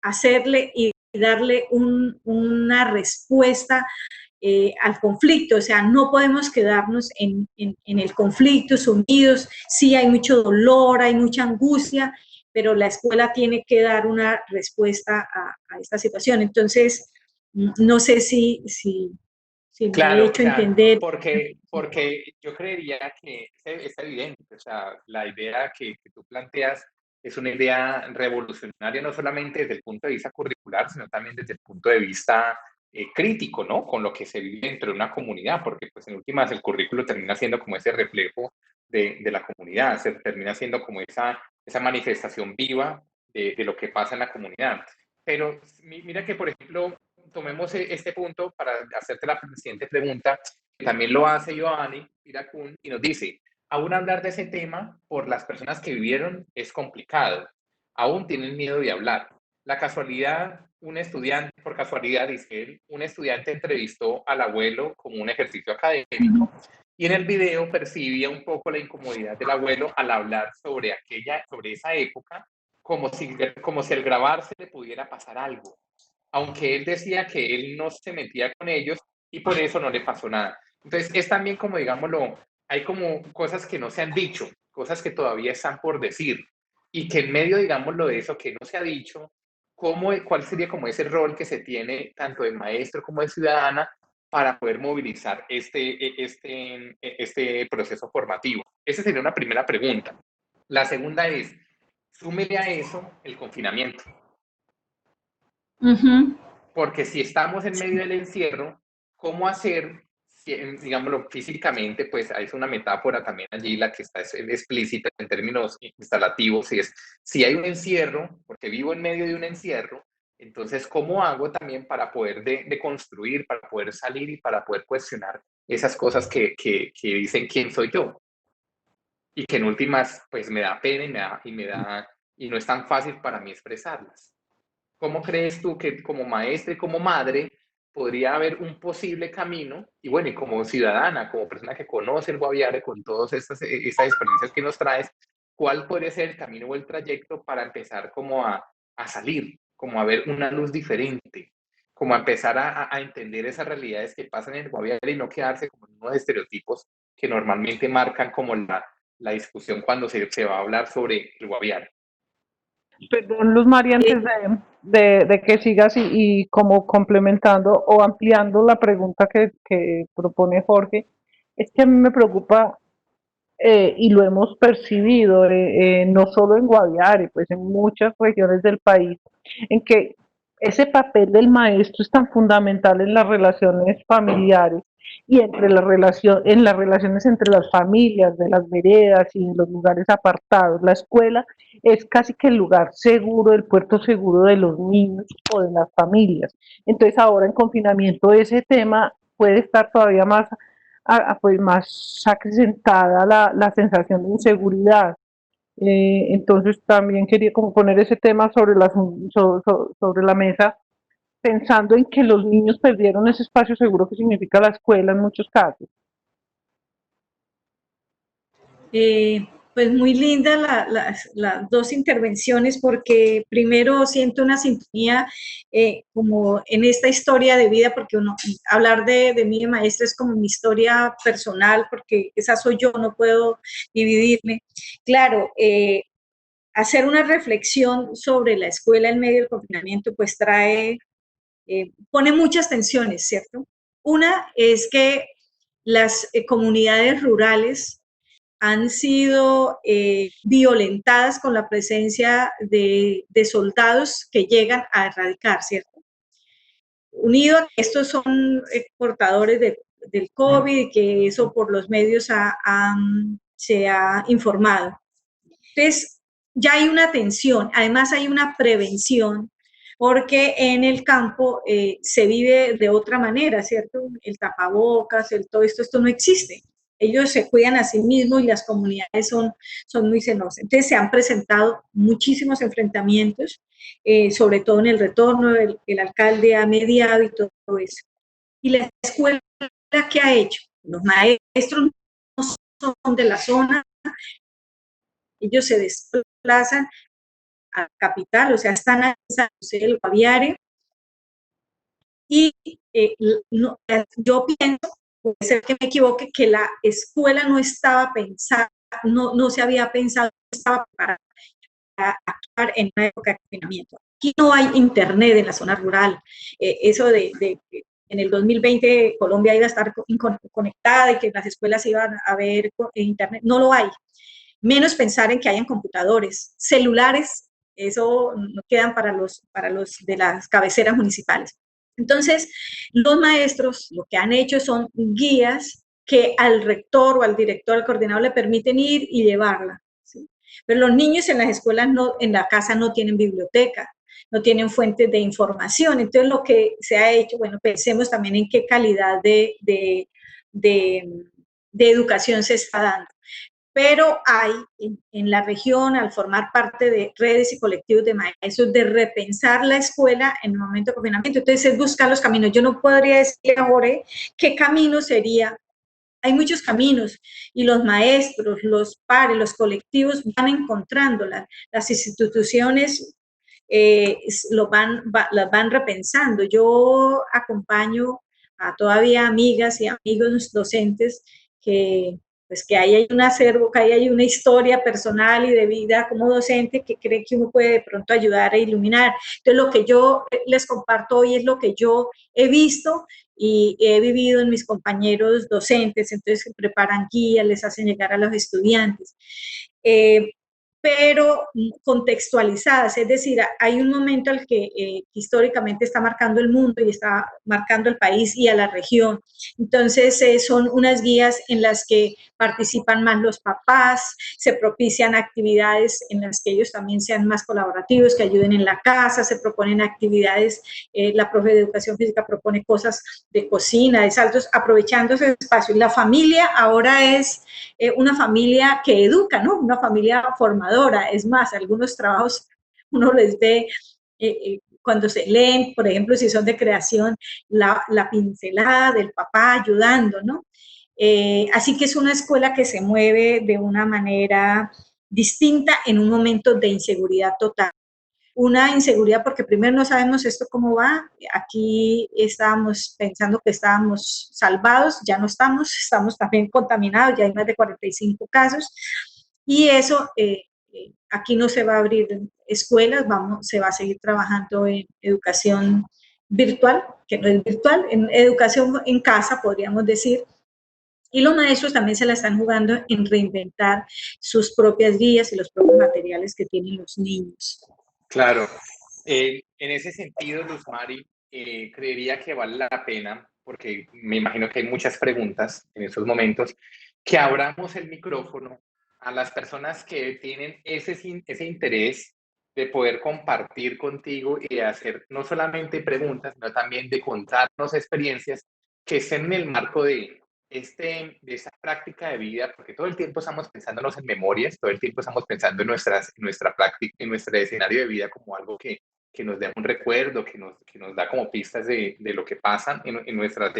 hacerle y darle una respuesta al conflicto, o sea, no podemos quedarnos en el conflicto sumidos, sí hay mucho dolor, hay mucha angustia, pero la escuela tiene que dar una respuesta a esta situación. Entonces, no sé si me he Claro, hecho entender. porque yo creería que es evidente, o sea, la idea que tú planteas es una idea revolucionaria no solamente desde el punto de vista curricular, sino también desde el punto de vista crítico, ¿no? Con lo que se vive dentro de una comunidad, porque pues en últimas el currículo termina siendo como ese reflejo de la comunidad, se termina siendo como esa manifestación viva de lo que pasa en la comunidad. Pero mira que, por ejemplo, tomemos este punto para hacerte la siguiente pregunta, que también lo hace Giovanni Iracún, y nos dice, aún hablar de ese tema por las personas que vivieron es complicado, aún tienen miedo de hablar. La casualidad, un estudiante, por casualidad, dice él, un estudiante entrevistó al abuelo como un ejercicio académico y en el video percibía un poco la incomodidad del abuelo al hablar sobre esa época, como si al grabarse le pudiera pasar algo, aunque él decía que él no se metía con ellos y por eso no le pasó nada. Entonces, es también como, digámoslo, hay como cosas que no se han dicho, cosas que todavía están por decir, y que en medio, digámoslo, de eso que no se ha dicho, ¿cuál sería como ese rol que se tiene tanto de maestro como de ciudadana para poder movilizar este proceso formativo? Esa sería una primera pregunta. La segunda es, súmele a eso el confinamiento. Porque si estamos en medio del encierro, ¿cómo hacer, digámoslo físicamente? Pues es una metáfora también allí la que está explícita en términos instalativos, y es, si hay un encierro, porque vivo en medio de un encierro, entonces, ¿cómo hago también para poder deconstruir, para poder salir y para poder cuestionar esas cosas que dicen quién soy yo? Y que en últimas, pues me da pena y no es tan fácil para mí expresarlas. ¿Cómo crees tú que como maestra y como madre podría haber un posible camino? Y bueno, y como ciudadana, como persona que conoce el Guaviare con todas estas experiencias que nos traes, ¿cuál podría ser el camino o el trayecto para empezar como a salir, como a ver una luz diferente, como a empezar a entender esas realidades que pasan en el Guaviare y no quedarse como en unos estereotipos que normalmente marcan como la discusión cuando se va a hablar sobre el Guaviare? Perdón, Luz María, antes de que sigas y como complementando o ampliando la pregunta que propone Jorge, es que a mí me preocupa y lo hemos percibido no solo en Guaviare, pues en muchas regiones del país, en que ese papel del maestro es tan fundamental en las relaciones familiares y en las relaciones entre las familias, de las veredas y en los lugares apartados. La escuela es casi que el lugar seguro, el puerto seguro de los niños o de las familias. Entonces ahora en confinamiento ese tema puede estar todavía pues más acrecentada la sensación de inseguridad. Entonces también quería como poner ese tema sobre la mesa pensando en que los niños perdieron ese espacio seguro que significa la escuela en muchos casos. Pues muy lindas las dos intervenciones porque primero siento una sintonía como en esta historia de vida, porque hablar de mí de maestra es como mi historia personal, porque esa soy yo, no puedo dividirme. Claro, hacer una reflexión sobre la escuela en medio del confinamiento pues pone muchas tensiones, ¿cierto? Una es que las comunidades rurales han sido violentadas con la presencia de soldados que llegan a erradicar, ¿cierto? Unido a que estos son portadores del COVID y que eso por los medios se ha informado. Entonces, ya hay una tensión, además hay una prevención, porque en el campo se vive de otra manera, ¿cierto? El tapabocas, todo esto no existe. Ellos se cuidan a sí mismos y las comunidades son muy celosas. Entonces se han presentado muchísimos enfrentamientos, sobre todo en el retorno, el alcalde ha mediado y todo eso. Y la escuela, ¿qué ha hecho? Los maestros no son de la zona, ellos se desplazan a la capital, o sea, están en San José del Guaviare, y no, yo pienso, puede ser que me equivoque, que la escuela no estaba pensada, no se había pensado, no estaba preparada para actuar en una época de confinamiento. Aquí no hay internet en la zona rural, eso de en el 2020 Colombia iba a estar conectada y que las escuelas iban a ver internet, no lo hay. Menos pensar en que hayan computadores, celulares, eso no quedan para los de las cabeceras municipales. Entonces, los maestros lo que han hecho son guías que al rector o al director, al coordinador le permiten ir y llevarla, ¿sí? Pero los niños en las escuelas, en la casa no tienen biblioteca, no tienen fuentes de información. Entonces, lo que se ha hecho, bueno, pensemos también en qué calidad de educación se está dando. Pero hay en la región, al formar parte de redes y colectivos de maestros, de repensar la escuela en el momento de confinamiento. Entonces, es buscar los caminos. Yo no podría decir ahora qué camino sería. Hay muchos caminos y los maestros, los pares, los colectivos van encontrándolas. Las instituciones las van repensando. Yo acompaño a todavía amigas y amigos docentes que pues que ahí hay un acervo, que ahí hay una historia personal y de vida como docente que cree que uno puede de pronto ayudar a iluminar. Entonces, lo que yo les comparto hoy es lo que yo he visto y he vivido en mis compañeros docentes, entonces preparan guías, les hacen llegar a los estudiantes. Pero contextualizadas, es decir, hay un momento al que históricamente está marcando el mundo y está marcando el país y a la región. Entonces, son unas guías en las que participan más los papás, se propician actividades en las que ellos también sean más colaborativos, que ayuden en la casa, se proponen actividades, la profe de educación física propone cosas de cocina, de saltos, aprovechando ese espacio. Y la familia ahora es una familia que educa, ¿no? Una familia formadora. Es más, algunos trabajos uno les ve cuando se leen, por ejemplo, si son de creación, la pincelada del papá ayudando, ¿no? Así que es una escuela que se mueve de una manera distinta en un momento de inseguridad total. Una inseguridad porque primero no sabemos esto cómo va. Aquí estábamos pensando que estábamos salvados, ya no estamos, estamos también contaminados, ya hay más de 45 casos. Y eso, aquí no se va a abrir escuelas, se va a seguir trabajando en educación virtual, que no es virtual, en educación en casa, podríamos decir. Y los maestros también se la están jugando en reinventar sus propias guías y los propios materiales que tienen los niños. Claro. En ese sentido, Luz Mari, creería que vale la pena, porque me imagino que hay muchas preguntas en estos momentos, que abramos el micrófono a las personas que tienen ese interés de poder compartir contigo y de hacer no solamente preguntas, sino también de contarnos experiencias que estén en el marco de esta práctica de vida, porque todo el tiempo estamos pensándonos en memorias, todo el tiempo estamos pensando en nuestra práctica, en nuestro escenario de vida como algo que que nos dé un recuerdo, que nos da como pistas de lo que pasa en nuestra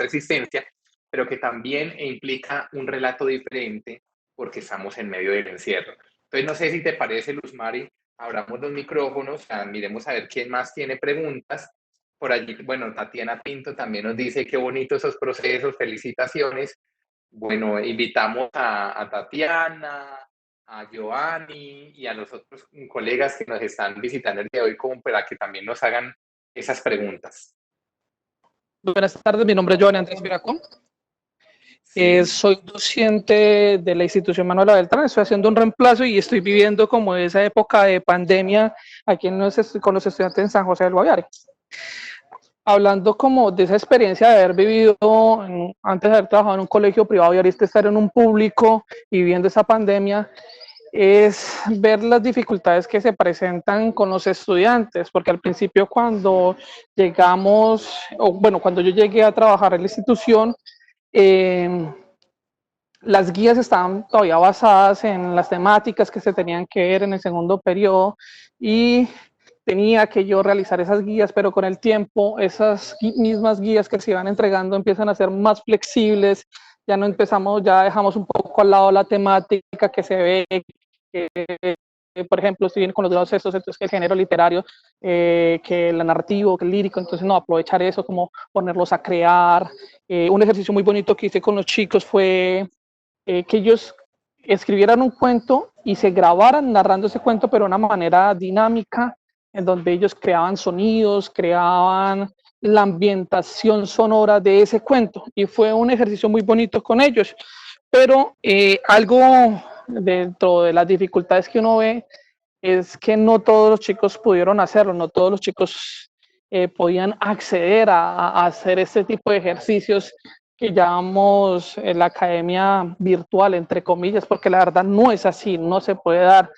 existencia, pero que también implica un relato diferente porque estamos en medio del encierro. Entonces, no sé si te parece, Luzmari, abramos los micrófonos, miremos a ver quién más tiene preguntas. Por allí, bueno, Tatiana Pinto también nos dice qué bonitos esos procesos, felicitaciones. Bueno, invitamos a Tatiana, a Giovanni y a los otros colegas que nos están visitando el día de hoy como para que también nos hagan esas preguntas. Buenas tardes, mi nombre es Giovanni Andrés Viracón. Sí. Soy docente de la institución Manuela Beltrán, estoy haciendo un reemplazo y estoy viviendo como esa época de pandemia aquí con los estudiantes en San José del Guaviare. Hablando como de esa experiencia de haber vivido, antes de haber trabajado en un colegio privado y ahorita estar en un público y viviendo esa pandemia, es ver las dificultades que se presentan con los estudiantes, porque al principio cuando llegamos, o bueno, cuando yo llegué a trabajar en la institución, las guías estaban todavía basadas en las temáticas que se tenían que ver en el segundo periodo y tenía que yo realizar esas guías, pero con el tiempo esas mismas guías que se iban entregando empiezan a ser más flexibles, ya no empezamos, ya dejamos un poco al lado la temática que se ve, por ejemplo, si vienen con los grados estos, entonces que el género literario, que el narrativo, que el lírico, entonces no, aprovechar eso como ponerlos a crear. Un ejercicio muy bonito que hice con los chicos fue que ellos escribieran un cuento y se grabaran narrando ese cuento, pero de una manera dinámica, en donde ellos creaban sonidos, creaban la ambientación sonora de ese cuento, y fue un ejercicio muy bonito con ellos. Pero algo dentro de las dificultades que uno ve es que no todos los chicos pudieron hacerlo, no todos los chicos podían acceder a hacer este tipo de ejercicios que llamamos la academia virtual, entre comillas, porque la verdad no es así, no se puede dar.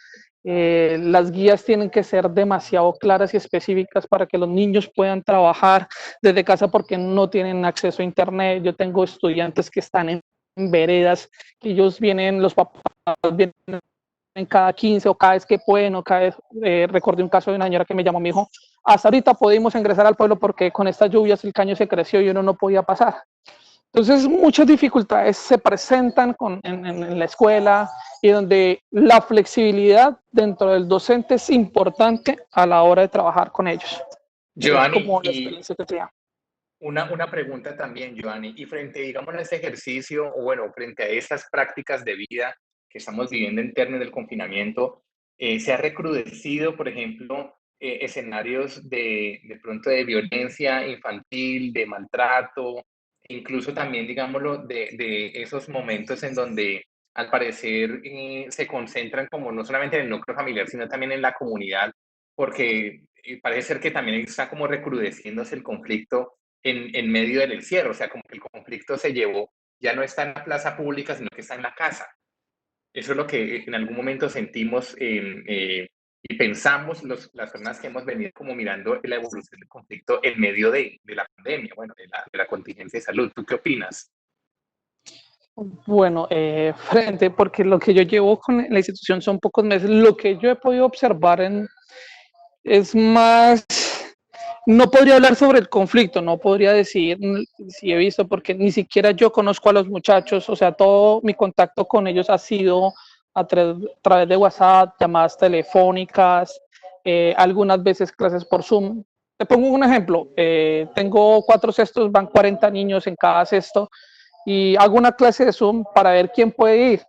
Las guías tienen que ser demasiado claras y específicas para que los niños puedan trabajar desde casa porque no tienen acceso a internet. Yo tengo estudiantes que están en veredas, que ellos vienen, los papás vienen en cada 15 o cada vez que pueden, o cada vez, recordé un caso de una señora que me llamó, me dijo, hasta ahorita pudimos ingresar al pueblo porque con estas lluvias el caño se creció y uno no podía pasar. Entonces, muchas dificultades se presentan en la escuela y donde la flexibilidad dentro del docente es importante a la hora de trabajar con ellos. Giovanni, como la experiencia que tenía. Una pregunta también, Giovanni, y frente, digamos, a este ejercicio, o bueno, frente a estas prácticas de vida que estamos viviendo en términos del confinamiento, ¿se ha recrudecido, por ejemplo, escenarios de pronto de violencia infantil, de maltrato, incluso también, digámoslo, de esos momentos en donde al parecer se concentran como no solamente en el núcleo familiar, sino también en la comunidad, porque parece ser que también está como recrudeciéndose el conflicto en medio del encierro, o sea, como que el conflicto se llevó, ya no está en la plaza pública, sino que está en la casa. Eso es lo que en algún momento sentimos y pensamos las personas que hemos venido como mirando la evolución del conflicto en medio de la pandemia, bueno, de la contingencia de salud. ¿Tú qué opinas? Bueno, frente, porque lo que yo llevo con la institución son pocos meses, lo que yo he podido observar es más, no podría hablar sobre el conflicto, no podría decir si he visto, porque ni siquiera yo conozco a los muchachos, o sea, todo mi contacto con ellos ha sido a través de WhatsApp, llamadas telefónicas, algunas veces clases por Zoom. Te pongo un ejemplo, tengo 4 cestos, van 40 niños en cada cesto, y hago una clase de Zoom para ver quién puede ir.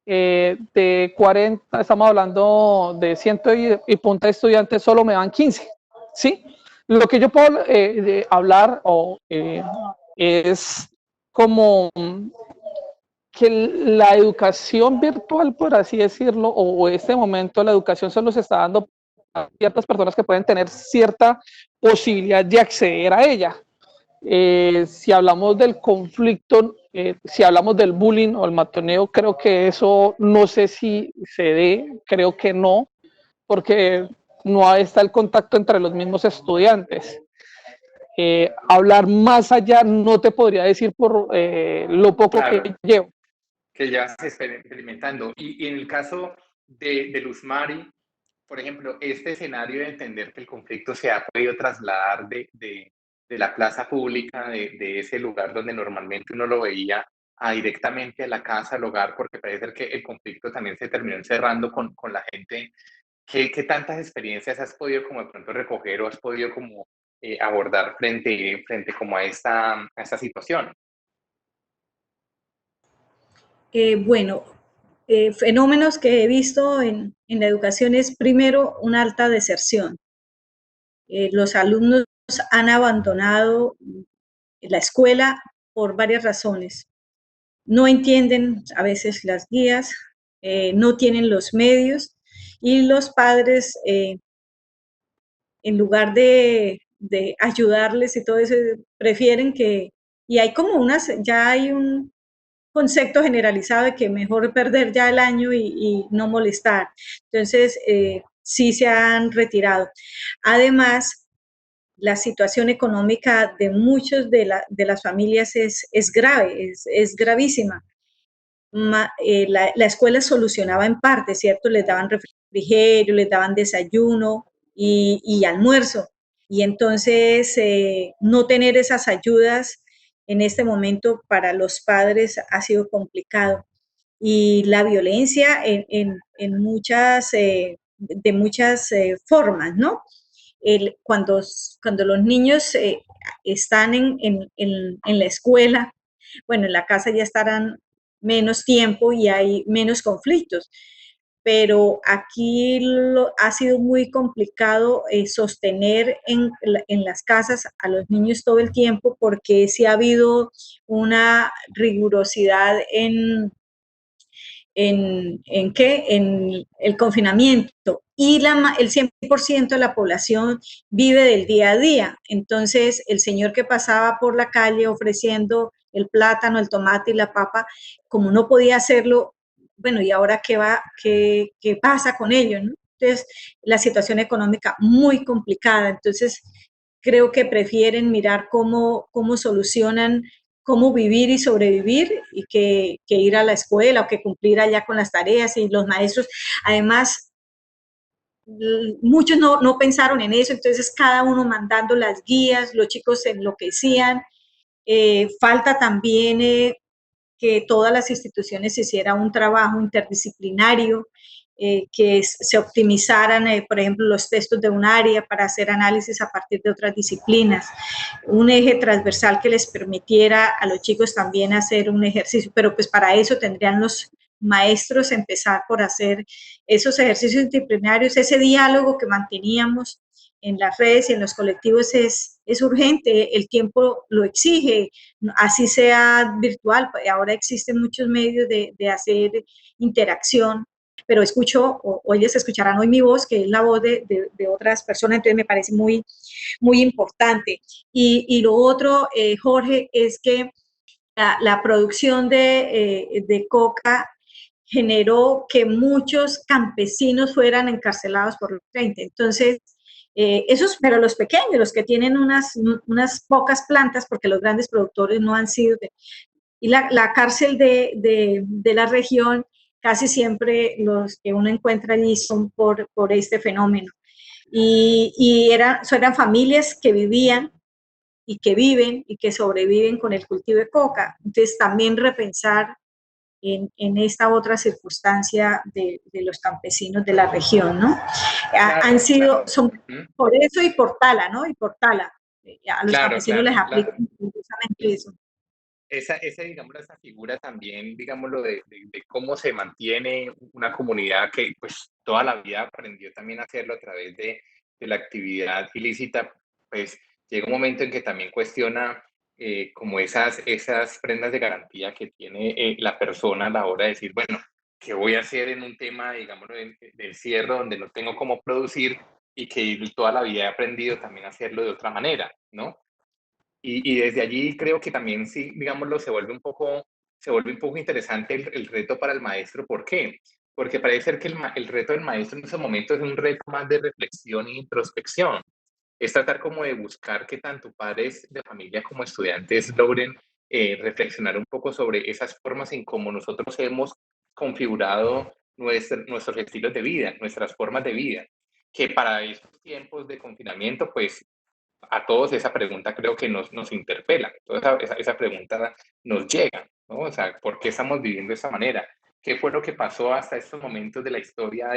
De 40, estamos hablando de 100 y punta de estudiantes, solo me van 15, ¿sí? Lo que yo puedo hablar es como que la educación virtual, por así decirlo, o este momento la educación se los está dando a ciertas personas que pueden tener cierta posibilidad de acceder a ella. Si hablamos del conflicto, si hablamos del bullying o el matoneo, creo que eso no sé si se dé, creo que no, porque no está el contacto entre los mismos estudiantes. Hablar más allá no te podría decir por lo poco claro, que llevo. Que ya se está experimentando. Y en el caso de Luzmari, por ejemplo, este escenario de entender que el conflicto se ha podido trasladar de la plaza pública, de ese lugar donde normalmente uno lo veía, a directamente a la casa, al hogar, porque parece ser que el conflicto también se terminó encerrando con la gente. ¿Qué tantas experiencias has podido como de pronto recoger o has podido como abordar frente como a esta situación? Bueno, fenómenos que he visto en la educación es primero una alta deserción. Los alumnos han abandonado la escuela por varias razones. No entienden a veces las guías, no tienen los medios y los padres, en lugar de ayudarles y todo eso, prefieren que, y hay como ya hay un concepto generalizado de que mejor perder ya el año y no molestar. Entonces, sí se han retirado. Además, la situación económica de muchos de las familias es grave, es gravísima. La escuela solucionaba en parte, ¿cierto? Les daban refrigerio, les daban desayuno y almuerzo. Y entonces no tener esas ayudas en este momento para los padres ha sido complicado. Y la violencia en muchas, de muchas formas, ¿no? Cuando los niños están en la escuela, bueno, en la casa ya estarán menos tiempo y hay menos conflictos. Pero aquí ha sido muy complicado sostener en las casas a los niños todo el tiempo porque sí ha habido una rigurosidad en qué, en el confinamiento y el 100% de la población vive del día a día. Entonces, el señor que pasaba por la calle ofreciendo el plátano, el tomate y la papa, como no podía hacerlo, bueno, ¿y ahora qué pasa con ello? ¿No? Entonces, la situación económica muy complicada. Entonces, creo que prefieren mirar cómo solucionan cómo vivir y sobrevivir y que ir a la escuela o que cumplir allá con las tareas y los maestros. Además, muchos no pensaron en eso, entonces cada uno mandando las guías, los chicos se enloquecían. Falta también que todas las instituciones hicieran un trabajo interdisciplinario, que se optimizaran, por ejemplo, los textos de un área para hacer análisis a partir de otras disciplinas, un eje transversal que les permitiera a los chicos también hacer un ejercicio, pero pues para eso tendrían los maestros empezar por hacer esos ejercicios disciplinarios, ese diálogo que manteníamos en las redes y en los colectivos es urgente, el tiempo lo exige, así sea virtual, ahora existen muchos medios de hacer interacción, pero escucho, o ellos escucharán hoy mi voz, que es la voz de otras personas, entonces me parece muy, muy importante. Y lo otro, Jorge, es que la producción de coca generó que muchos campesinos fueran encarcelados por los 30. Entonces, esos, pero los pequeños, los que tienen unas pocas plantas, porque los grandes productores no han sido. Y la cárcel de la región, casi siempre los que uno encuentra allí son por este fenómeno. Y eran familias que vivían y que viven y que sobreviven con el cultivo de coca. Entonces, también repensar en esta otra circunstancia de los campesinos de la región, ¿no? Claro, Han sido, claro. son por eso y por Tala, ¿no? Y por Tala. A los Claro, campesinos les aplica claro. precisamente eso. Digamos, esa figura también, digámoslo, de cómo se mantiene una comunidad que pues toda la vida aprendió también a hacerlo a través de la actividad ilícita, pues llega un momento en que también cuestiona como esas prendas de garantía que tiene la persona a la hora de decir, bueno, ¿qué voy a hacer en un tema, digámoslo, de encierro donde no tengo cómo producir y que toda la vida he aprendido también a hacerlo de otra manera, ¿no? Y desde allí creo que también, sí, digámoslo, se vuelve un poco interesante el reto para el maestro. ¿Por qué? Porque parece ser que el reto del maestro en esos momentos es un reto más de reflexión e introspección. Es tratar como de buscar que tanto padres de familia como estudiantes logren reflexionar un poco sobre esas formas en cómo nosotros hemos configurado nuestros estilos de vida, nuestras formas de vida. que para estos tiempos de confinamiento, pues a todos esa pregunta creo que nos interpela, toda esa pregunta nos llega, ¿no? O sea, ¿por qué estamos viviendo de esta manera? ¿Qué fue lo que pasó hasta estos momentos de la historia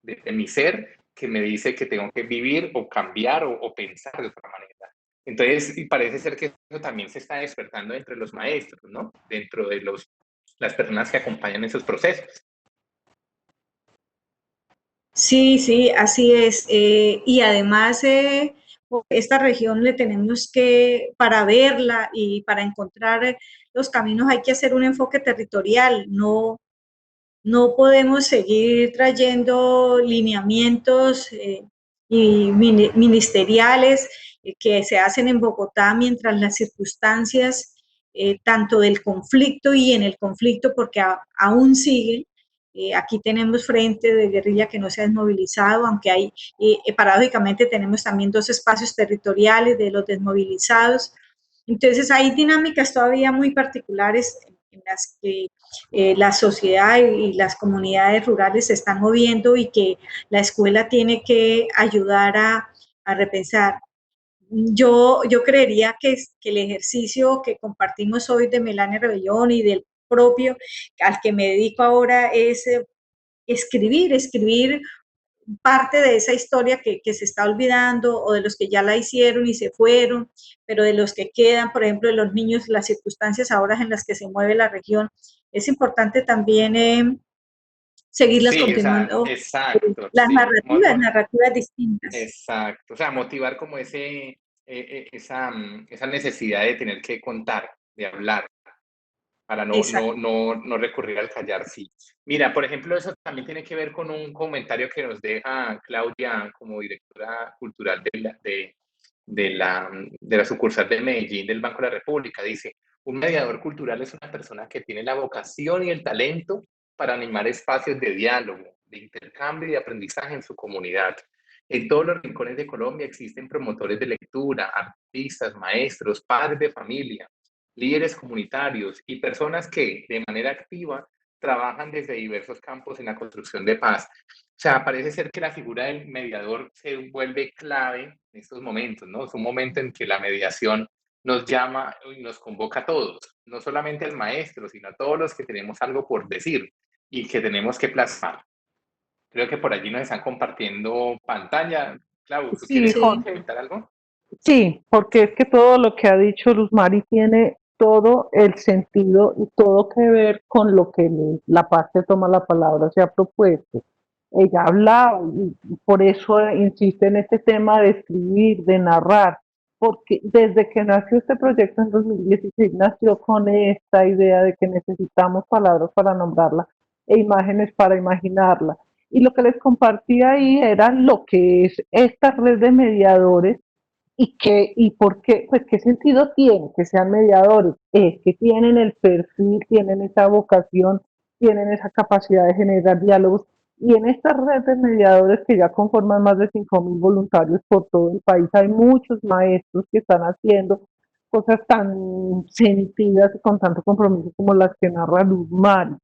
de mi ser que me dice que tengo que vivir o cambiar o pensar de otra manera? Entonces, y parece ser que eso también se está despertando entre los maestros, ¿no? Dentro de las personas que acompañan esos procesos. Sí, sí, así es. Y además, esta región le tenemos que, para verla y para encontrar los caminos, hay que hacer un enfoque territorial. No podemos seguir trayendo lineamientos y ministeriales que se hacen en Bogotá mientras las circunstancias, tanto del conflicto y en el conflicto, porque aún siguen. Aquí tenemos frente de guerrilla que no se ha desmovilizado, aunque hay, paradójicamente, tenemos también dos espacios territoriales de los desmovilizados. Entonces, hay dinámicas todavía muy particulares en las que la sociedad y las comunidades rurales se están moviendo y que la escuela tiene que ayudar a repensar. Yo creería que el ejercicio que compartimos hoy de Melania Rebellón y del propio al que me dedico ahora es escribir parte de esa historia que se está olvidando o de los que ya la hicieron y se fueron, pero de los que quedan, por ejemplo, de los niños, las circunstancias ahora en las que se mueve la región, es importante también seguirlas Sí, o sea, continuando, exacto, las sí, narrativas distintas. exacto. O sea, motivar como esa necesidad de tener que contar, de hablar, para Exacto. no recurrir al callar, sí. Mira, por ejemplo, eso también tiene que ver con un comentario que nos deja Claudia como directora cultural de la sucursal de Medellín del Banco de la República. Dice, un mediador cultural es una persona que tiene la vocación y el talento para animar espacios de diálogo, de intercambio y de aprendizaje en su comunidad. En todos los rincones de Colombia existen promotores de lectura, artistas, maestros, padres de familia, líderes comunitarios y personas que de manera activa trabajan desde diversos campos en la construcción de paz. O sea, parece ser que la figura del mediador se vuelve clave en estos momentos, ¿no? Es un momento en que la mediación nos llama y nos convoca a todos, no solamente al maestro, sino a todos los que tenemos algo por decir y que tenemos que plasmar. Creo que por allí nos están compartiendo pantalla. Clau, ¿tú Sí, quieres Sí. José. comentar algo? Sí, porque es que todo lo que ha dicho Luz Mari tiene todo el sentido y todo que ver con lo que la parte toma la palabra se ha propuesto. Ella hablaba y por eso insiste en este tema de escribir, de narrar, porque desde que nació este proyecto en 2016 nació con esta idea de que necesitamos palabras para nombrarla e imágenes para imaginarla. Y lo que les compartí ahí era lo que es esta red de mediadores y por qué, pues qué sentido tiene que sean mediadores, es que tienen el perfil, tienen esa vocación, tienen esa capacidad de generar diálogos y en esta red de mediadores que ya conforman más de 5.000 voluntarios por todo el país, hay muchos maestros que están haciendo cosas tan sentidas y con tanto compromiso como las que narra Luz Mari.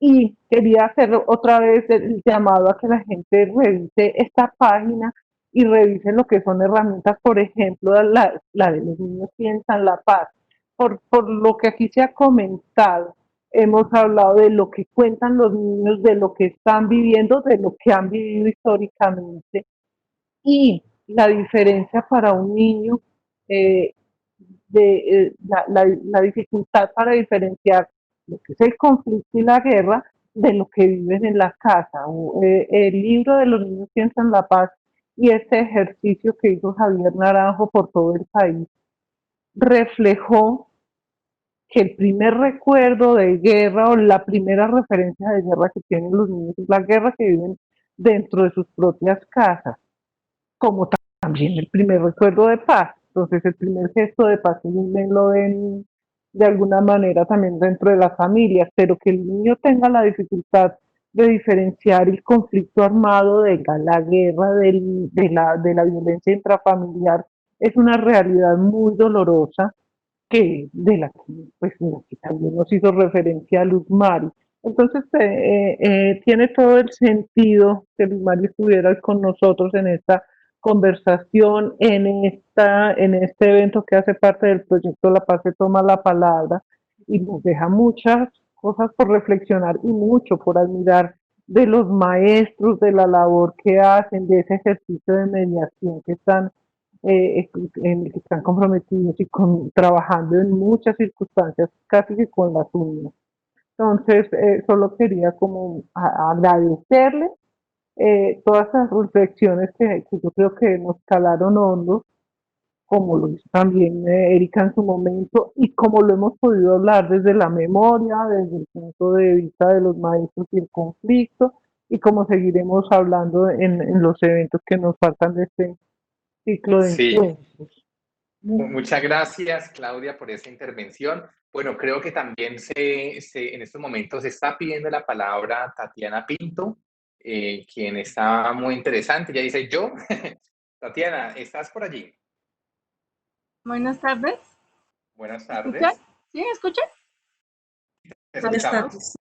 Y quería hacer otra vez el llamado a que la gente revise esta página y revise lo que son herramientas, por ejemplo, la de los niños piensan la paz. Por lo que aquí se ha comentado, hemos hablado de lo que cuentan los niños, de lo que están viviendo, de lo que han vivido históricamente y la diferencia para un niño eh, la dificultad para diferenciar lo que es el conflicto y la guerra de lo que viven en la casa. El libro de los niños piensan la paz y este ejercicio que hizo Javier Naranjo por todo el país reflejó que el primer recuerdo de guerra o la primera referencia de guerra que tienen los niños es la guerra que viven dentro de sus propias casas, como también el primer recuerdo de paz. Entonces, el primer gesto de paz también lo ven de alguna manera también dentro de las familias, pero que el niño tenga la dificultad de diferenciar el conflicto armado de la guerra, de la violencia intrafamiliar, es una realidad muy dolorosa que de la que, pues, de la que también nos hizo referencia a Luz Mari. Entonces, tiene todo el sentido que Luis Mario estuviera hoy con nosotros en esta conversación, en este evento que hace parte del proyecto La Paz se toma la palabra y nos deja muchas cosas por reflexionar y mucho por admirar de los maestros, de la labor que hacen, de ese ejercicio de mediación en el que están comprometidos y trabajando en muchas circunstancias, casi que con las uñas. Entonces, solo quería como agradecerle todas esas reflexiones que yo creo que nos calaron hondo, como lo hizo también Erika en su momento, y como lo hemos podido hablar desde la memoria, desde el punto de vista de los maestros y el conflicto, y como seguiremos hablando en los eventos que nos faltan de este ciclo de Sí, encuentros. muchas gracias, Claudia, por esa intervención. Bueno, creo que también en estos momentos se está pidiendo la palabra Tatiana Pinto, quien está muy interesante. Ya dice yo. Tatiana, ¿estás por allí? Buenas tardes. Buenas ¿Me escuchan? tardes. ¿Sí? ¿Me escuchan? ¿Te Buenas escuchamos? tardes.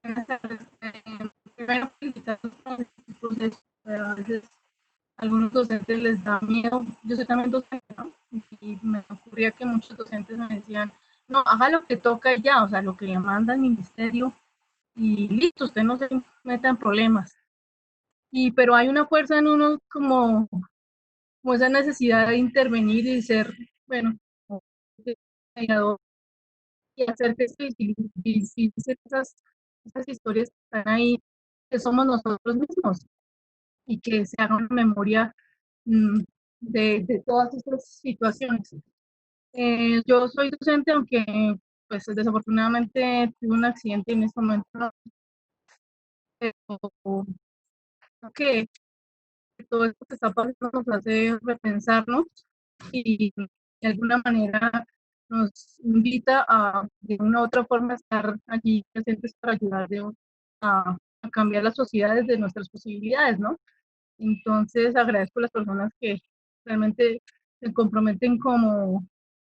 Buenas tardes. Primero, felicitarlos por este proceso. A veces a algunos docentes les da miedo. Yo soy también docente, ¿no? Y me ocurría que muchos docentes me decían, no, haga lo que toca y ya, o sea, lo que le manda el ministerio y listo, usted no se meta en problemas. Pero hay una fuerza en uno como esa necesidad de intervenir y ser, bueno, mediador y hacer que se visibilicen esas historias que están ahí, que somos nosotros mismos, y que se haga una memoria de todas estas situaciones. Yo soy docente, aunque pues desafortunadamente tuve un accidente en este momento, ¿no? Pero que todo esto que está pasando nos hace repensarnos y de alguna manera nos invita a de una u otra forma estar allí presentes para ayudar a cambiar la sociedad desde nuestras posibilidades, ¿no? Entonces agradezco a las personas que realmente se comprometen como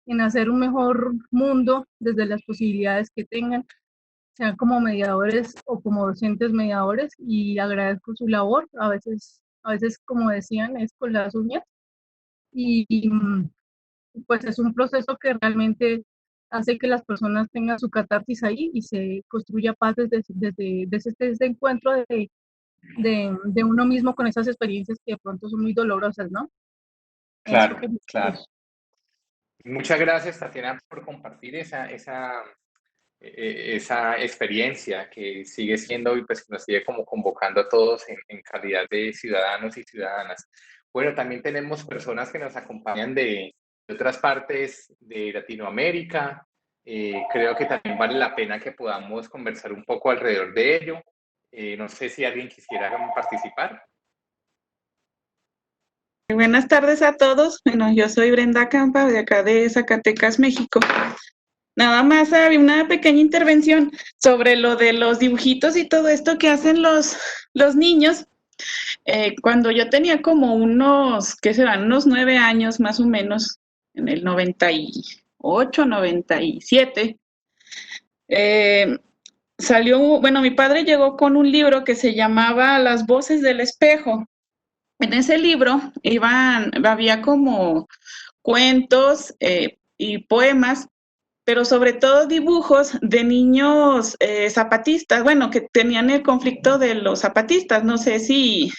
en hacer un mejor mundo desde las posibilidades que tengan, sean como mediadores o como docentes mediadores, y agradezco su labor. A veces como decían, es con las uñas y pues es un proceso que realmente hace que las personas tengan su catarsis ahí y se construya paz desde este encuentro de uno mismo con esas experiencias que de pronto son muy dolorosas, ¿no? Claro, claro. Muchas gracias, Tatiana, por compartir esa experiencia que sigue siendo y pues que nos sigue como convocando a todos en calidad de ciudadanos y ciudadanas. Bueno, también tenemos personas que nos acompañan de otras partes de Latinoamérica. Creo que también vale la pena que podamos conversar un poco alrededor de ello. No sé si alguien quisiera participar. Buenas tardes a todos. Bueno, yo soy Brenda Campa, de acá de Zacatecas, México. Nada más había una pequeña intervención sobre lo de los dibujitos y todo esto que hacen los niños. Cuando yo tenía como ¿qué serán? Unos 9 años más o menos, en el 98, 97, bueno, mi padre llegó con un libro que se llamaba Las voces del espejo. En ese libro había como cuentos y poemas, pero sobre todo dibujos de niños zapatistas, bueno, que tenían el conflicto de los zapatistas. No sé si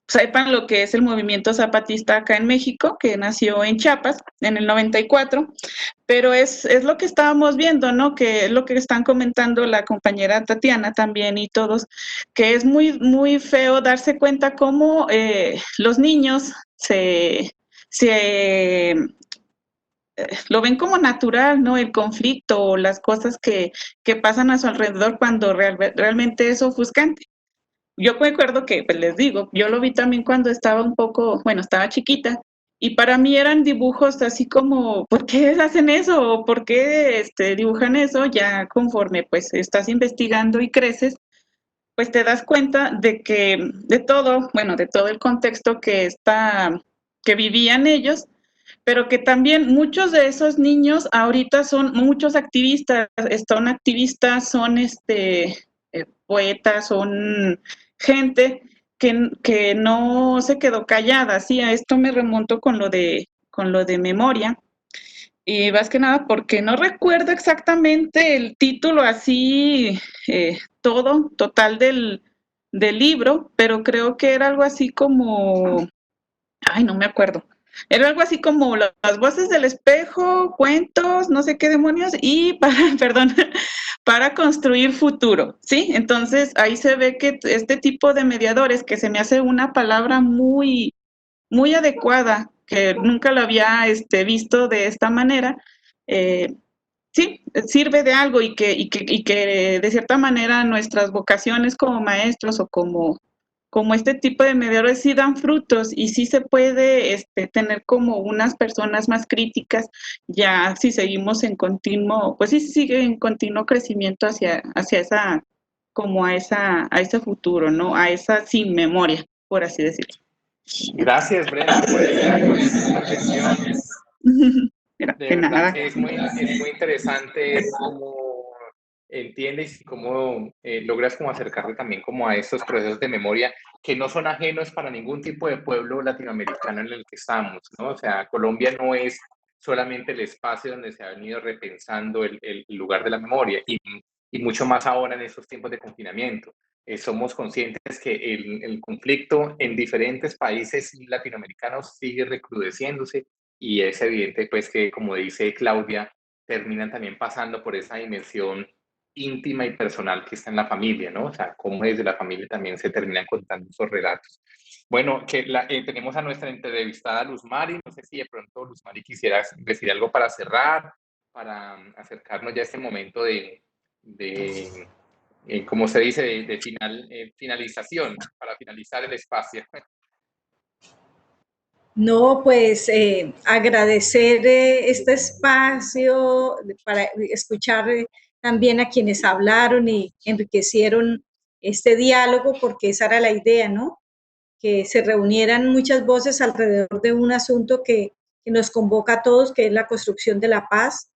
sepan lo que es el movimiento zapatista acá en México, que nació en Chiapas en el 94, pero es lo que estábamos viendo, ¿no? Que es lo que están comentando la compañera Tatiana también y todos, que es muy, muy feo darse cuenta cómo los niños lo ven como natural, ¿no? El conflicto o las cosas que pasan a su alrededor cuando realmente es ofuscante. Yo me acuerdo que, pues les digo, yo lo vi también cuando estaba estaba chiquita, y para mí eran dibujos así como, ¿por qué hacen eso? ¿O por qué dibujan eso? Ya conforme pues estás investigando y creces, pues te das cuenta de que de todo el contexto que vivían ellos, pero que también muchos de esos niños ahorita son muchos activistas, son poetas, son gente que no se quedó callada. Sí, a esto me remonto con lo de memoria. Y más que nada porque no recuerdo exactamente el título así, total del libro, pero creo que era algo así como, ay, no me acuerdo. Era algo así como las voces del espejo, cuentos, no sé qué demonios, y perdón, para construir futuro, ¿sí? Entonces ahí se ve que este tipo de mediadores, que se me hace una palabra muy, muy adecuada, que nunca lo había visto de esta manera, sí, sirve de algo y que de cierta manera nuestras vocaciones como maestros o como este tipo de mediadores sí dan frutos y sí se puede tener como unas personas más críticas, ya si seguimos en continuo, pues sí sigue en continuo crecimiento hacia esa, como a ese futuro, ¿no? A esa sin memoria, por así decirlo. Gracias, Brenda, por esa reflexión. De verdad que es muy interesante cómo entiendes y cómo logras como acercarte también como a estos procesos de memoria que no son ajenos para ningún tipo de pueblo latinoamericano en el que estamos, ¿no? O sea, Colombia no es solamente el espacio donde se ha venido repensando el lugar de la memoria y mucho más ahora en estos tiempos de confinamiento. Somos conscientes que el conflicto en diferentes países latinoamericanos sigue recrudeciéndose y es evidente pues que, como dice Claudia, terminan también pasando por esa dimensión íntima y personal que está en la familia, ¿no? O sea, cómo desde la familia también se terminan contando esos relatos. Bueno, tenemos a nuestra entrevistada Luz Mari, no sé si de pronto Luz Mari quisieras decir algo para cerrar, para acercarnos ya a este momento de como se dice, de finalización, para finalizar el espacio. No, pues agradecer este espacio para escuchar también a quienes hablaron y enriquecieron este diálogo, porque esa era la idea, ¿no? Que se reunieran muchas voces alrededor de un asunto que nos convoca a todos, que es la construcción de la paz,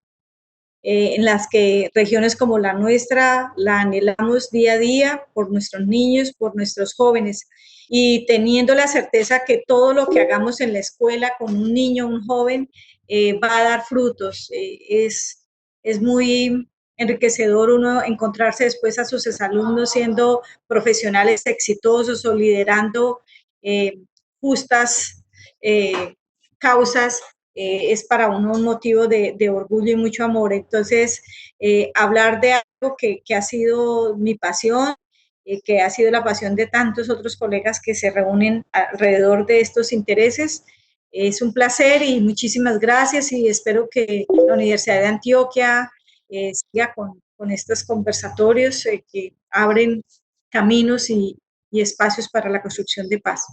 en las que regiones como la nuestra la anhelamos día a día por nuestros niños, por nuestros jóvenes, y teniendo la certeza que todo lo que hagamos en la escuela con un niño, un joven, va a dar frutos. Es muy enriquecedor uno encontrarse después a sus exalumnos siendo profesionales exitosos o liderando justas causas. Es para uno un motivo de orgullo y mucho amor. Entonces, hablar de algo que ha sido mi pasión, que ha sido la pasión de tantos otros colegas que se reúnen alrededor de estos intereses, es un placer y muchísimas gracias, y espero que la Universidad de Antioquia siga con estos conversatorios que abren caminos y espacios para la construcción de paz.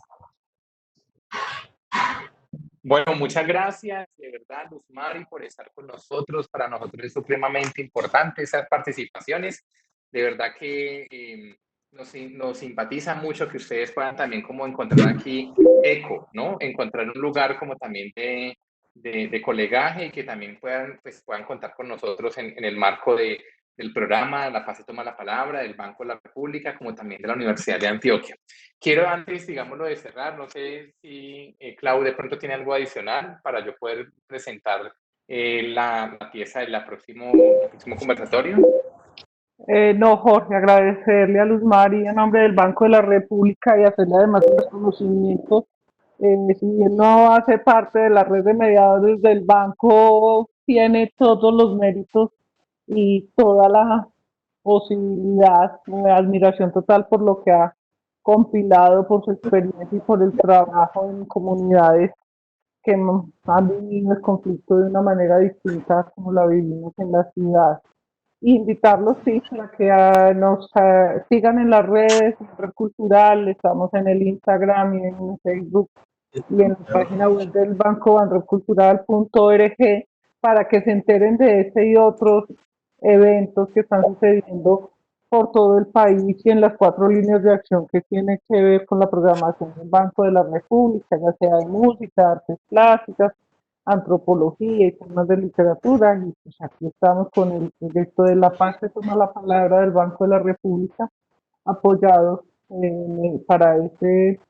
Bueno, muchas gracias, de verdad, Luz Mari, por estar con nosotros. Para nosotros es supremamente importante esas participaciones. De verdad que nos simpatiza mucho que ustedes puedan también como encontrar aquí eco, ¿no? Encontrar un lugar como también de colegaje y que también puedan contar con nosotros en el marco del programa La Paz se toma la palabra, del Banco de la República, como también de la Universidad de Antioquia. Quiero antes, digámoslo, de cerrar, no sé si Clau de pronto tiene algo adicional para yo poder presentar la pieza del próximo conversatorio. No, Jorge, agradecerle a Luz Mari en nombre del Banco de la República y hacerle además un reconocimiento. Si bien no hace parte de la red de mediadores del banco, tiene todos los méritos y toda la posibilidad, admiración total por lo que ha compilado, por su experiencia y por el trabajo en comunidades que han vivido el conflicto de una manera distinta como la vivimos en la ciudad. Invitarlos, sí, para que nos sigan en las redes, en Red Cultural, estamos en el Instagram y en Facebook y en la página web del Banco banrocultural.org para que se enteren de este y otros eventos que están sucediendo por todo el país y en las 4 líneas de acción que tienen que ver con la programación del Banco de la República, ya sea de música, artes plásticas, antropología y temas de literatura, y pues aquí estamos con el proyecto de La Paz que toma la palabra del Banco de la República, apoyados para ese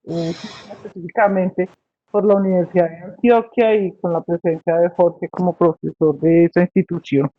específicamente por la Universidad de Antioquia y con la presencia de Jorge como profesor de esa institución.